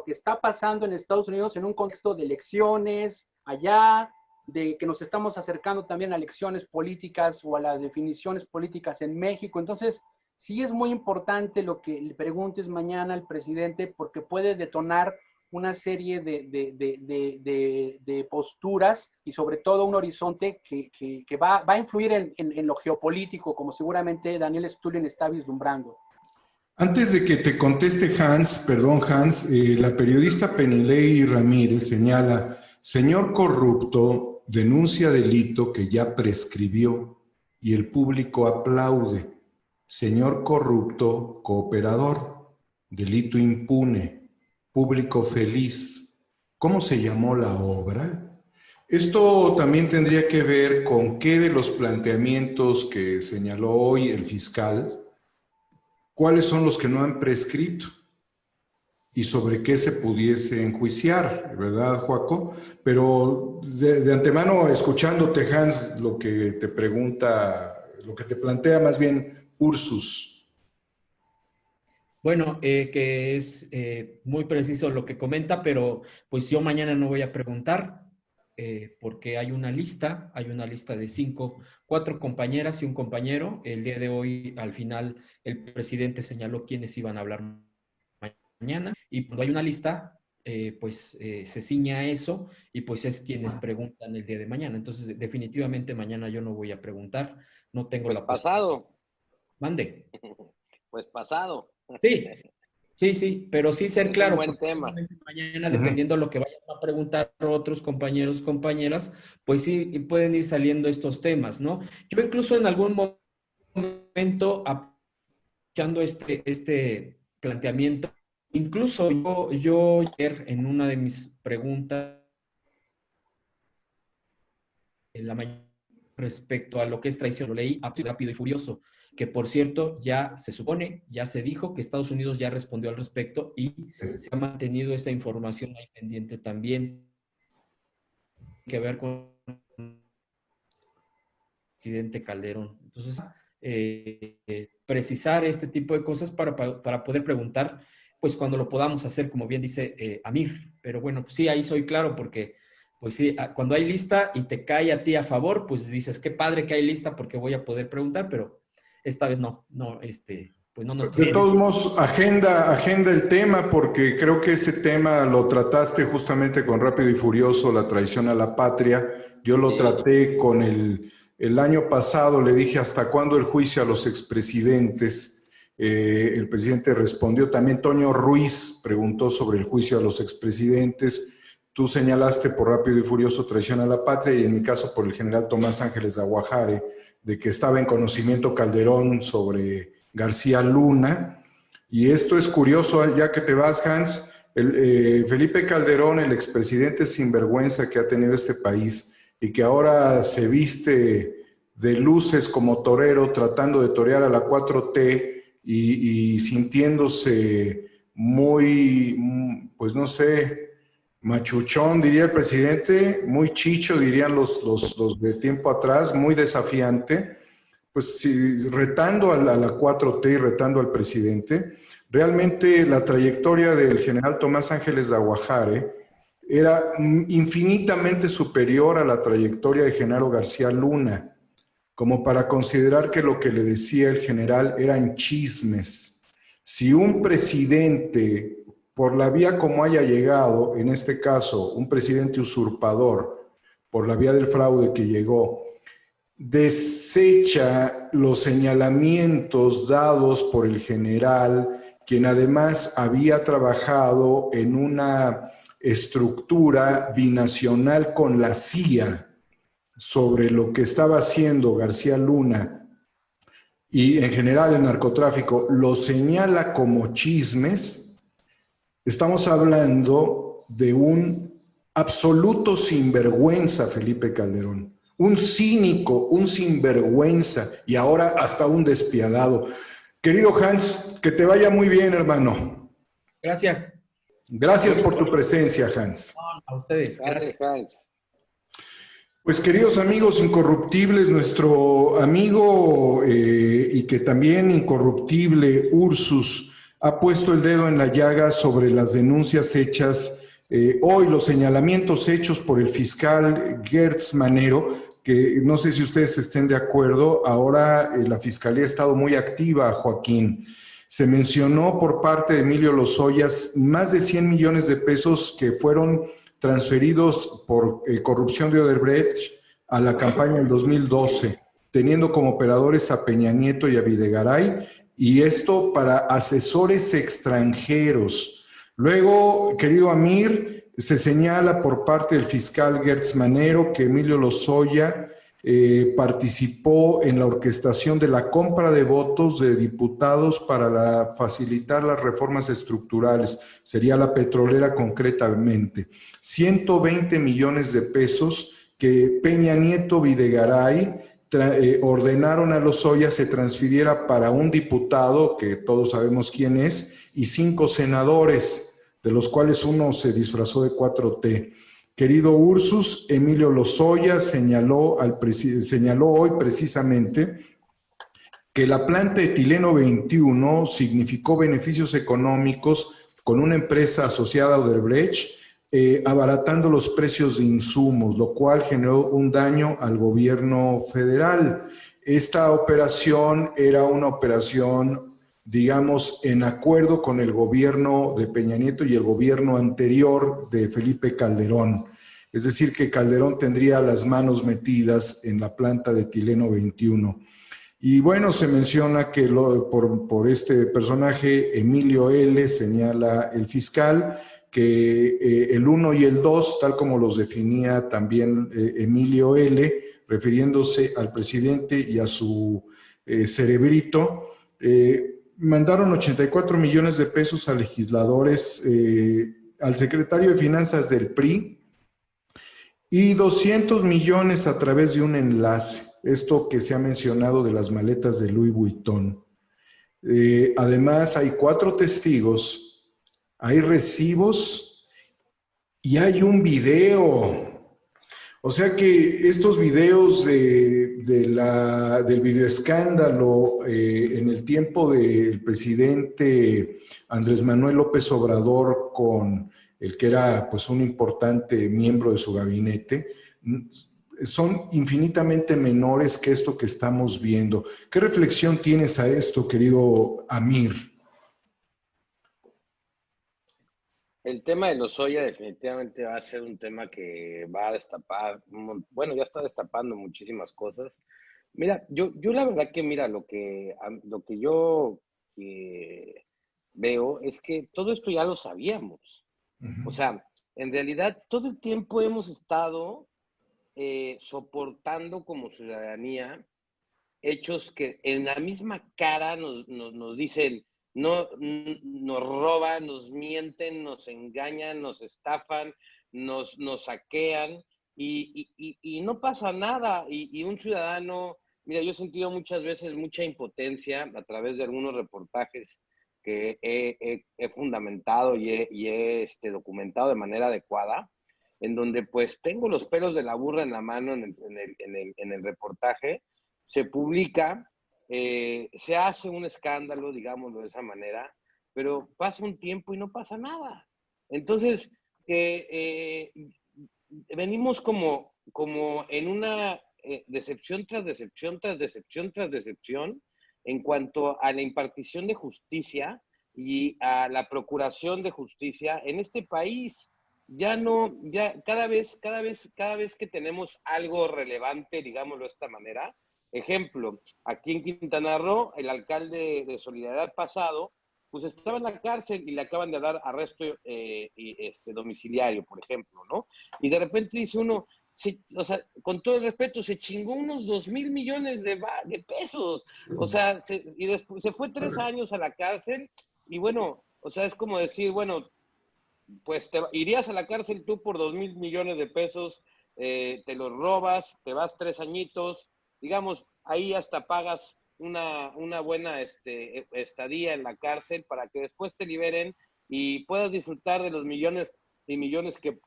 está pasando en Estados Unidos en un contexto de elecciones allá, de que nos estamos acercando también a elecciones políticas o a las definiciones políticas en México. Entonces, sí es muy importante lo que le preguntes mañana al presidente, porque puede detonar una serie de posturas y sobre todo un horizonte que va a influir en lo geopolítico, como seguramente Daniel Stulin está vislumbrando. Antes de que te conteste Hans, la periodista Penilei Ramírez señala: señor corrupto, denuncia delito que ya prescribió y el público aplaude. Señor corrupto, cooperador, delito impune, público feliz. ¿Cómo se llamó la obra? Esto también tendría que ver con qué de los planteamientos que señaló hoy el fiscal, cuáles son los que no han prescrito y sobre qué se pudiese enjuiciar, ¿verdad, Joaco? Pero de antemano, escuchándote, Hans, lo que te plantea más bien Ursus. Bueno, que es muy preciso lo que comenta, pero pues yo mañana no voy a preguntar porque hay una lista de 4 compañeras y un compañero. El día de hoy, al final, el presidente señaló quiénes iban a hablar mañana y cuando hay una lista, se ciña a eso y pues es quienes preguntan el día de mañana. Entonces, definitivamente mañana yo no voy a preguntar, no tengo Pues la pasado. Mande. Pues pasado. Sí, pero sí ser Es claro. un buen tema. Mañana, dependiendo de lo que vayan a preguntar otros compañeros, compañeras, pues sí pueden ir saliendo estos temas, ¿no? Yo incluso en algún momento, escuchando este planteamiento, incluso yo ayer en una de mis preguntas en la mañana respecto a lo que es traición, lo leí rápido y furioso, que por cierto ya se supone, ya se dijo que Estados Unidos ya respondió al respecto y se ha mantenido esa información ahí pendiente también, que ver con el presidente Calderón. Entonces, precisar este tipo de cosas para poder preguntar, pues cuando lo podamos hacer, como bien dice Amir. Pero bueno, pues sí, ahí soy claro porque, pues sí, cuando hay lista y te cae a ti a favor, pues dices, qué padre que hay lista porque voy a poder preguntar, pero esta vez pues no nos De todos modos, agenda el tema, porque creo que ese tema lo trataste justamente con Rápido y Furioso, la traición a la patria. Yo lo traté con el año pasado, le dije hasta cuándo el juicio a los expresidentes. El presidente respondió, también Toño Ruiz preguntó sobre el juicio a los expresidentes. Tú señalaste por Rápido y Furioso traición a la patria y en mi caso por el general Tomás Ángeles de Aguajare, de que estaba en conocimiento Calderón sobre García Luna. Y esto es curioso, ya que te vas, Hans. Felipe Calderón, el expresidente sinvergüenza que ha tenido este país y que ahora se viste de luces como torero tratando de torear a la 4T y sintiéndose muy, pues no sé, machuchón, diría el presidente, muy chicho, dirían los de tiempo atrás, muy desafiante, pues sí, retando a la 4T y retando al presidente. Realmente la trayectoria del general Tomás Ángeles de Aguajare era infinitamente superior a la trayectoria de Genaro García Luna, como para considerar que lo que le decía el general eran chismes. Si un presidente, por la vía como haya llegado, en este caso, un presidente usurpador, por la vía del fraude que llegó, desecha los señalamientos dados por el general, quien además había trabajado en una estructura binacional con la CIA sobre lo que estaba haciendo García Luna y en general el narcotráfico, lo señala como chismes. Estamos hablando de un absoluto sinvergüenza, Felipe Calderón. Un cínico, un sinvergüenza y ahora hasta un despiadado. Querido Hans, que te vaya muy bien, hermano. Gracias. Gracias por tu presencia, Hans. A ustedes. Gracias. Hans. Pues queridos amigos incorruptibles, nuestro amigo y que también incorruptible Ursus ha puesto el dedo en la llaga sobre las denuncias hechas, hoy los señalamientos hechos por el fiscal Gertz Manero, que no sé si ustedes estén de acuerdo, ahora la Fiscalía ha estado muy activa, Joaquín. Se mencionó por parte de Emilio Lozoya más de 100 millones de pesos que fueron transferidos por corrupción de Odebrecht a la campaña del 2012, teniendo como operadores a Peña Nieto y a Videgaray, y esto para asesores extranjeros. Luego, querido Amir, se señala por parte del fiscal Gertz Manero que Emilio Lozoya participó en la orquestación de la compra de votos de diputados para facilitar las reformas estructurales, sería la petrolera concretamente. 120 millones de pesos que Peña Nieto, Videgaray ordenaron a Lozoya se transfiriera para un diputado, que todos sabemos quién es, y 5 senadores, de los cuales uno se disfrazó de 4T. Querido Ursus, Emilio Lozoya señaló hoy precisamente que la planta etileno 21 significó beneficios económicos con una empresa asociada a Odebrecht, abaratando los precios de insumos, lo cual generó un daño al gobierno federal. Esta operación era una operación digamos, en acuerdo con el gobierno de Peña Nieto y el gobierno anterior de Felipe Calderón. Es decir, que Calderón tendría las manos metidas en la planta de etileno 21. Y bueno, se menciona que por este personaje, Emilio L., señala el fiscal, que el 1 y el 2, tal como los definía también Emilio L., refiriéndose al presidente y a su cerebrito, mandaron 84 millones de pesos a legisladores, al secretario de Finanzas del PRI, y 200 millones a través de un enlace. Esto que se ha mencionado de las maletas de Louis Vuitton. Además, hay 4 testigos, hay recibos y hay un video. O sea que estos videos del videoescándalo en el tiempo del presidente Andrés Manuel López Obrador con el que era pues un importante miembro de su gabinete, son infinitamente menores que esto que estamos viendo. ¿Qué reflexión tienes a esto, querido Amir? El tema de Lozoya definitivamente va a ser un tema que va a destapar, bueno, ya está destapando muchísimas cosas. Mira, yo la verdad que, mira, lo que yo veo es que todo esto ya lo sabíamos. O sea, en realidad todo el tiempo hemos estado soportando como ciudadanía hechos que en la misma cara nos dicen, no, nos roban, nos mienten, nos engañan, nos estafan, nos saquean y no pasa nada. Y un ciudadano, mira, yo he sentido muchas veces mucha impotencia a través de algunos reportajes que he fundamentado y he documentado de manera adecuada, en donde pues tengo los pelos de la burra en la mano en el reportaje, se publica, se hace un escándalo, digámoslo de esa manera, pero pasa un tiempo y no pasa nada. Entonces, venimos como en una decepción tras decepción tras decepción tras decepción en cuanto a la impartición de justicia y a la procuración de justicia en este país. Ya cada vez que tenemos algo relevante, digámoslo de esta manera, ejemplo, aquí en Quintana Roo, el alcalde de Solidaridad pasado, pues estaba en la cárcel y le acaban de dar arresto domiciliario, por ejemplo, ¿no? Y de repente dice uno, o sea, con todo el respeto, se chingó unos 2,000 millones de pesos. O sea, y después se fue 3 años a la cárcel y bueno, o sea, es como decir, bueno, pues irías a la cárcel tú por 2,000 millones de pesos, te los robas, te vas 3 añitos, digamos, ahí hasta pagas una buena estadía en la cárcel para que después te liberen y puedas disfrutar de los millones y millones que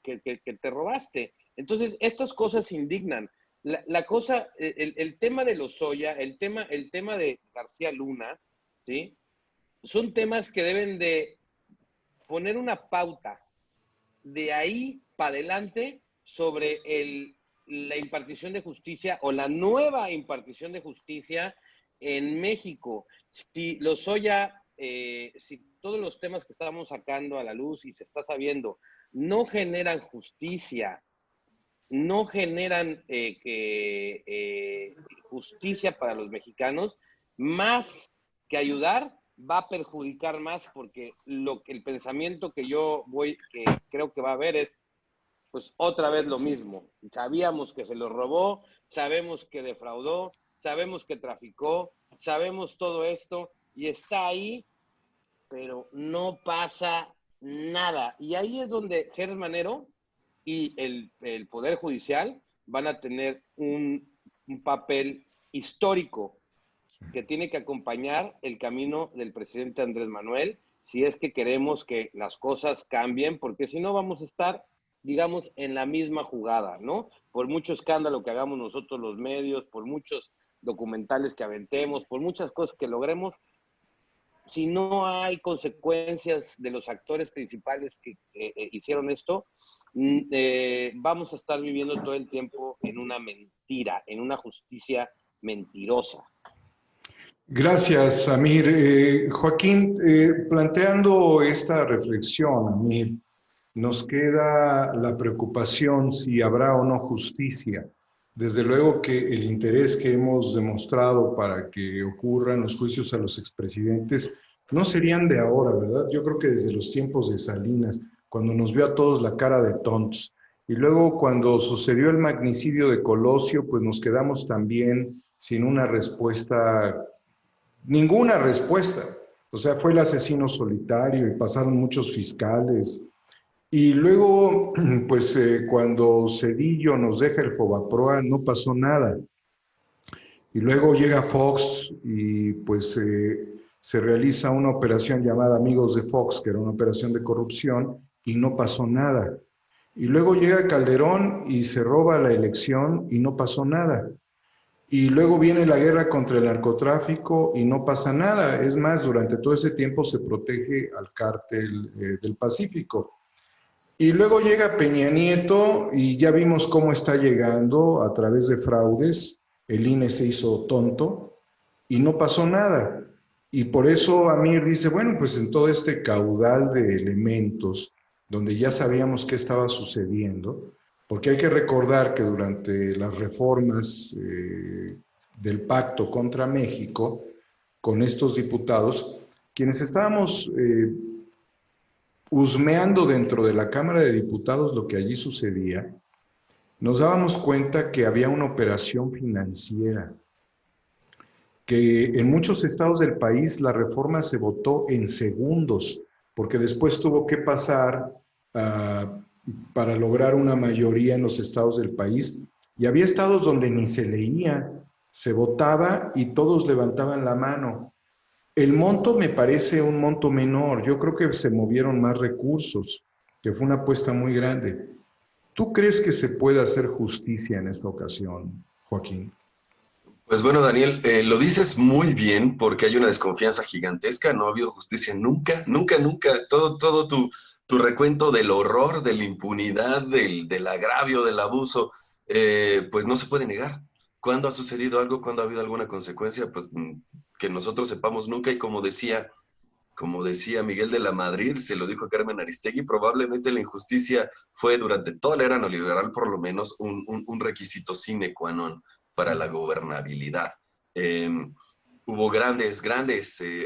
te robaste. Entonces, estas cosas indignan. El tema de Lozoya, el tema de García Luna, ¿sí? Son temas que deben de poner una pauta de ahí para adelante sobre la impartición de justicia o la nueva impartición de justicia en México. Si Lozoya, si todos los temas que estamos sacando a la luz y se está sabiendo no generan justicia, no generan justicia para los mexicanos, más que ayudar, va a perjudicar más, porque el pensamiento que creo que va a haber es, pues otra vez lo mismo. Sabíamos que se lo robó, sabemos que defraudó, sabemos que traficó, sabemos todo esto y está ahí, pero no pasa nada. Y ahí es donde Gertz Manero y el Poder Judicial van a tener un papel histórico que tiene que acompañar el camino del presidente Andrés Manuel, si es que queremos que las cosas cambien, porque si no vamos a estar, digamos, en la misma jugada, ¿no? Por mucho escándalo que hagamos nosotros los medios, por muchos documentales que aventemos, por muchas cosas que logremos, si no hay consecuencias de los actores principales que hicieron esto, vamos a estar viviendo todo el tiempo en una mentira, en una justicia mentirosa. Gracias, Amir. Joaquín, planteando esta reflexión, Amir, nos queda la preocupación si habrá o no justicia. Desde luego que el interés que hemos demostrado para que ocurran los juicios a los expresidentes no serían de ahora, ¿verdad? Yo creo que desde los tiempos de Salinas, cuando nos vio a todos la cara de tontos. Y luego cuando sucedió el magnicidio de Colosio, pues nos quedamos también sin una respuesta, ninguna respuesta. O sea, fue el asesino solitario y pasaron muchos fiscales. Y luego, pues cuando Zedillo nos deja el Fobaproa, no pasó nada. Y luego llega Fox y pues se realiza una operación llamada Amigos de Fox, que era una operación de corrupción, y no pasó nada. Y luego llega Calderón y se roba la elección y no pasó nada. Y luego viene la guerra contra el narcotráfico y no pasa nada. Es más, durante todo ese tiempo se protege al cártel del Pacífico. Y luego llega Peña Nieto y ya vimos cómo está llegando a través de fraudes. El INE se hizo tonto y no pasó nada. Y por eso Amir dice, bueno, pues en todo este caudal de elementos, donde ya sabíamos qué estaba sucediendo, porque hay que recordar que durante las reformas del pacto contra México, con estos diputados, quienes estábamos husmeando dentro de la Cámara de Diputados lo que allí sucedía, nos dábamos cuenta que había una operación financiera, que en muchos estados del país la reforma se votó en segundos, porque después tuvo que pasar para lograr una mayoría en los estados del país, y había estados donde ni se leía, se votaba y todos levantaban la mano. El monto me parece un monto menor, yo creo que se movieron más recursos, que fue una apuesta muy grande. ¿Tú crees que se puede hacer justicia en esta ocasión, Joaquín? Pues bueno, Daniel, lo dices muy bien porque hay una desconfianza gigantesca, no ha habido justicia nunca, nunca, nunca. Todo tu recuento del horror, de la impunidad, del agravio, del abuso, pues no se puede negar. ¿Cuándo ha sucedido algo? ¿Cuándo ha habido alguna consecuencia? Pues que nosotros sepamos nunca, y como decía Miguel de la Madrid, se lo dijo a Carmen Aristegui, probablemente la injusticia fue durante toda la era neoliberal por lo menos un requisito sine qua non para la gobernabilidad. Hubo grandes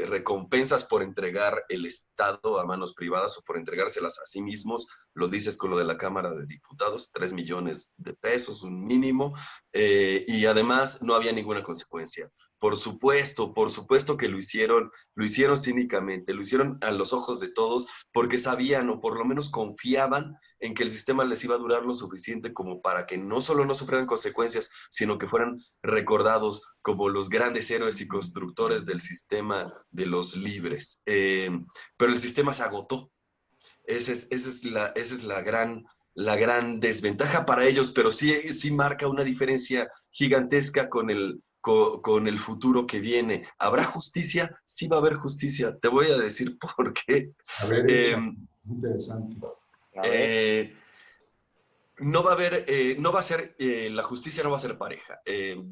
recompensas por entregar el Estado a manos privadas o por entregárselas a sí mismos. Lo dices con lo de la Cámara de Diputados, 3 millones de pesos, un mínimo, y además no había ninguna consecuencia. Por supuesto que lo hicieron cínicamente, lo hicieron a los ojos de todos porque sabían o por lo menos confiaban en que el sistema les iba a durar lo suficiente como para que no solo no sufrieran consecuencias, sino que fueran recordados como los grandes héroes y constructores del sistema de los libres. Pero el sistema se agotó. Esa es la gran desventaja para ellos, pero sí marca una diferencia gigantesca con el futuro que viene. ¿Habrá justicia? Sí va a haber justicia. Te voy a decir por qué. A ver, interesante. No va a ser, la justicia no va a ser pareja.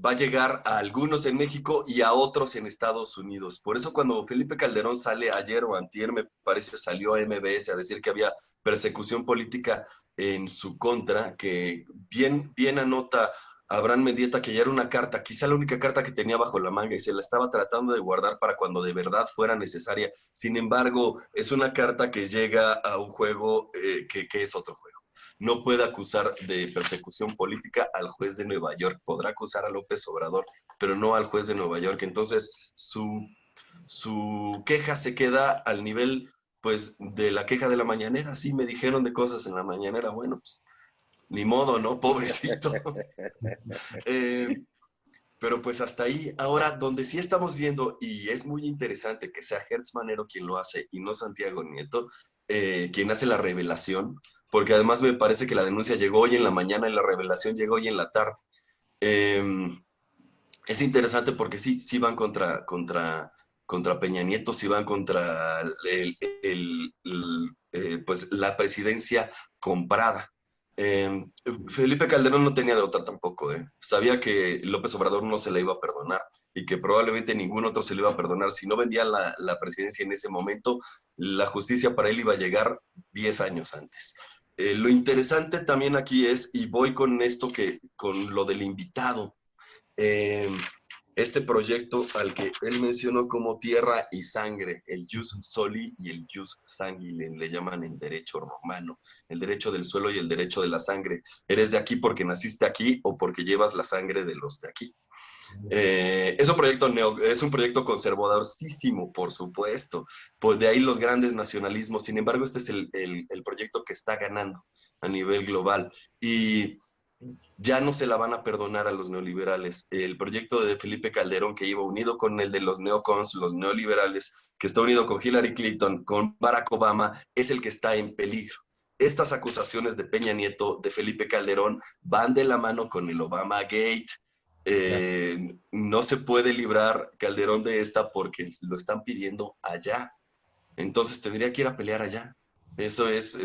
Va a llegar a algunos en México y a otros en Estados Unidos. Por eso cuando Felipe Calderón sale ayer o antier, me parece, salió a MBS a decir que había persecución política en su contra, que bien anota Abraham Mendieta que ya era una carta, quizá la única carta que tenía bajo la manga y se la estaba tratando de guardar para cuando de verdad fuera necesaria. Sin embargo, es una carta que llega a un juego que es otro juego. No puede acusar de persecución política al juez de Nueva York, podrá acusar a López Obrador, pero no al juez de Nueva York. Entonces, su queja se queda al nivel, pues, de la queja de la mañanera. Sí, me dijeron de cosas en la mañanera, bueno, pues, ni modo, ¿no? Pobrecito. Pero pues hasta ahí. Ahora, donde sí estamos viendo, y es muy interesante que sea Hertz Manero quien lo hace y no Santiago Nieto, quien hace la revelación, porque además me parece que la denuncia llegó hoy en la mañana y la revelación llegó hoy en la tarde. Es interesante porque sí van contra Peña Nieto, sí van contra pues la presidencia comprada. Felipe Calderón no tenía de otra tampoco, sabía que López Obrador no se le iba a perdonar y que probablemente ningún otro se le iba a perdonar. Si no vendía la presidencia en ese momento, la justicia para él iba a llegar 10 años antes. Lo interesante también aquí es, y voy con esto con lo del invitado, este proyecto al que él mencionó como tierra y sangre, el jus soli y el jus sanguis, le llaman en derecho romano, el derecho del suelo y el derecho de la sangre. Eres de aquí porque naciste aquí o porque llevas la sangre de los de aquí. Es un proyecto conservadorísimo, por supuesto, pues de ahí los grandes nacionalismos. Sin embargo, este es el proyecto que está ganando a nivel global y ya no se la van a perdonar a los neoliberales. El proyecto de Felipe Calderón, que iba unido con el de los neocons, los neoliberales, que está unido con Hillary Clinton, con Barack Obama, es el que está en peligro. Estas acusaciones de Peña Nieto, de Felipe Calderón, van de la mano con el Obama Gate. No se puede librar Calderón de esta porque lo están pidiendo allá. Entonces tendría que ir a pelear allá. Eso es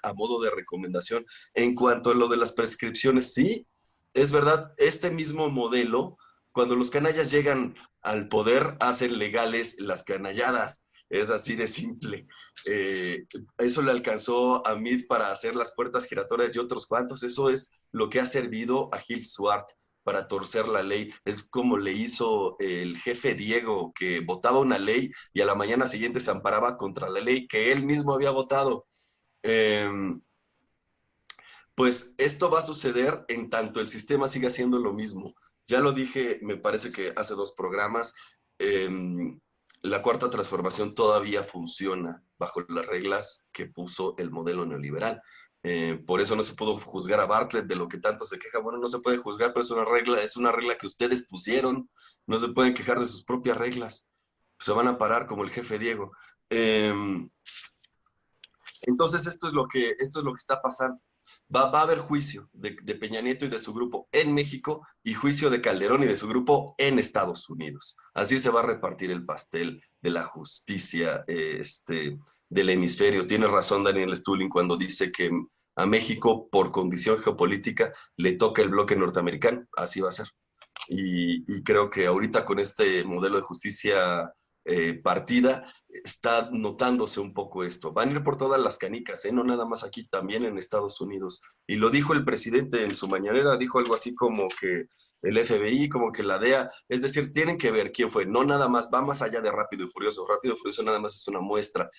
a modo de recomendación. En cuanto a lo de las prescripciones, sí, es verdad, este mismo modelo, cuando los canallas llegan al poder, hacen legales las canalladas. Es así de simple. Eso le alcanzó a Meade para hacer las puertas giratorias y otros cuantos. Eso es lo que ha servido a Gil Swart para torcer la ley. Es como le hizo el jefe Diego, que votaba una ley y a la mañana siguiente se amparaba contra la ley que él mismo había votado. Pues esto va a suceder en tanto el sistema siga haciendo lo mismo. Ya lo dije, me parece que hace 2 programas, la cuarta transformación todavía funciona bajo las reglas que puso el modelo neoliberal. Por eso no se pudo juzgar a Bartlett de lo que tanto se queja. Bueno, no se puede juzgar, pero es una regla que ustedes pusieron. No se pueden quejar de sus propias reglas. Se van a parar como el jefe Diego. Entonces esto es lo que está pasando. Va a haber juicio de Peña Nieto y de su grupo en México y juicio de Calderón y de su grupo en Estados Unidos. Así se va a repartir el pastel de la justicia del hemisferio. Tiene razón Daniel Stulin cuando dice que a México, por condición geopolítica, le toca el bloque norteamericano. Así va a ser. Y creo que ahorita con este modelo de justicia partida, está notándose un poco esto. Van a ir por todas las canicas, no nada más aquí, también en Estados Unidos. Y lo dijo el presidente en su mañanera, dijo algo así como que el FBI, como que la DEA, es decir, tienen que ver quién fue, no nada más, va más allá de Rápido y Furioso. Rápido y Furioso nada más es una muestra.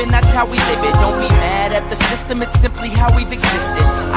That's how we live it. Don't be mad at the system, it's simply how we've existed.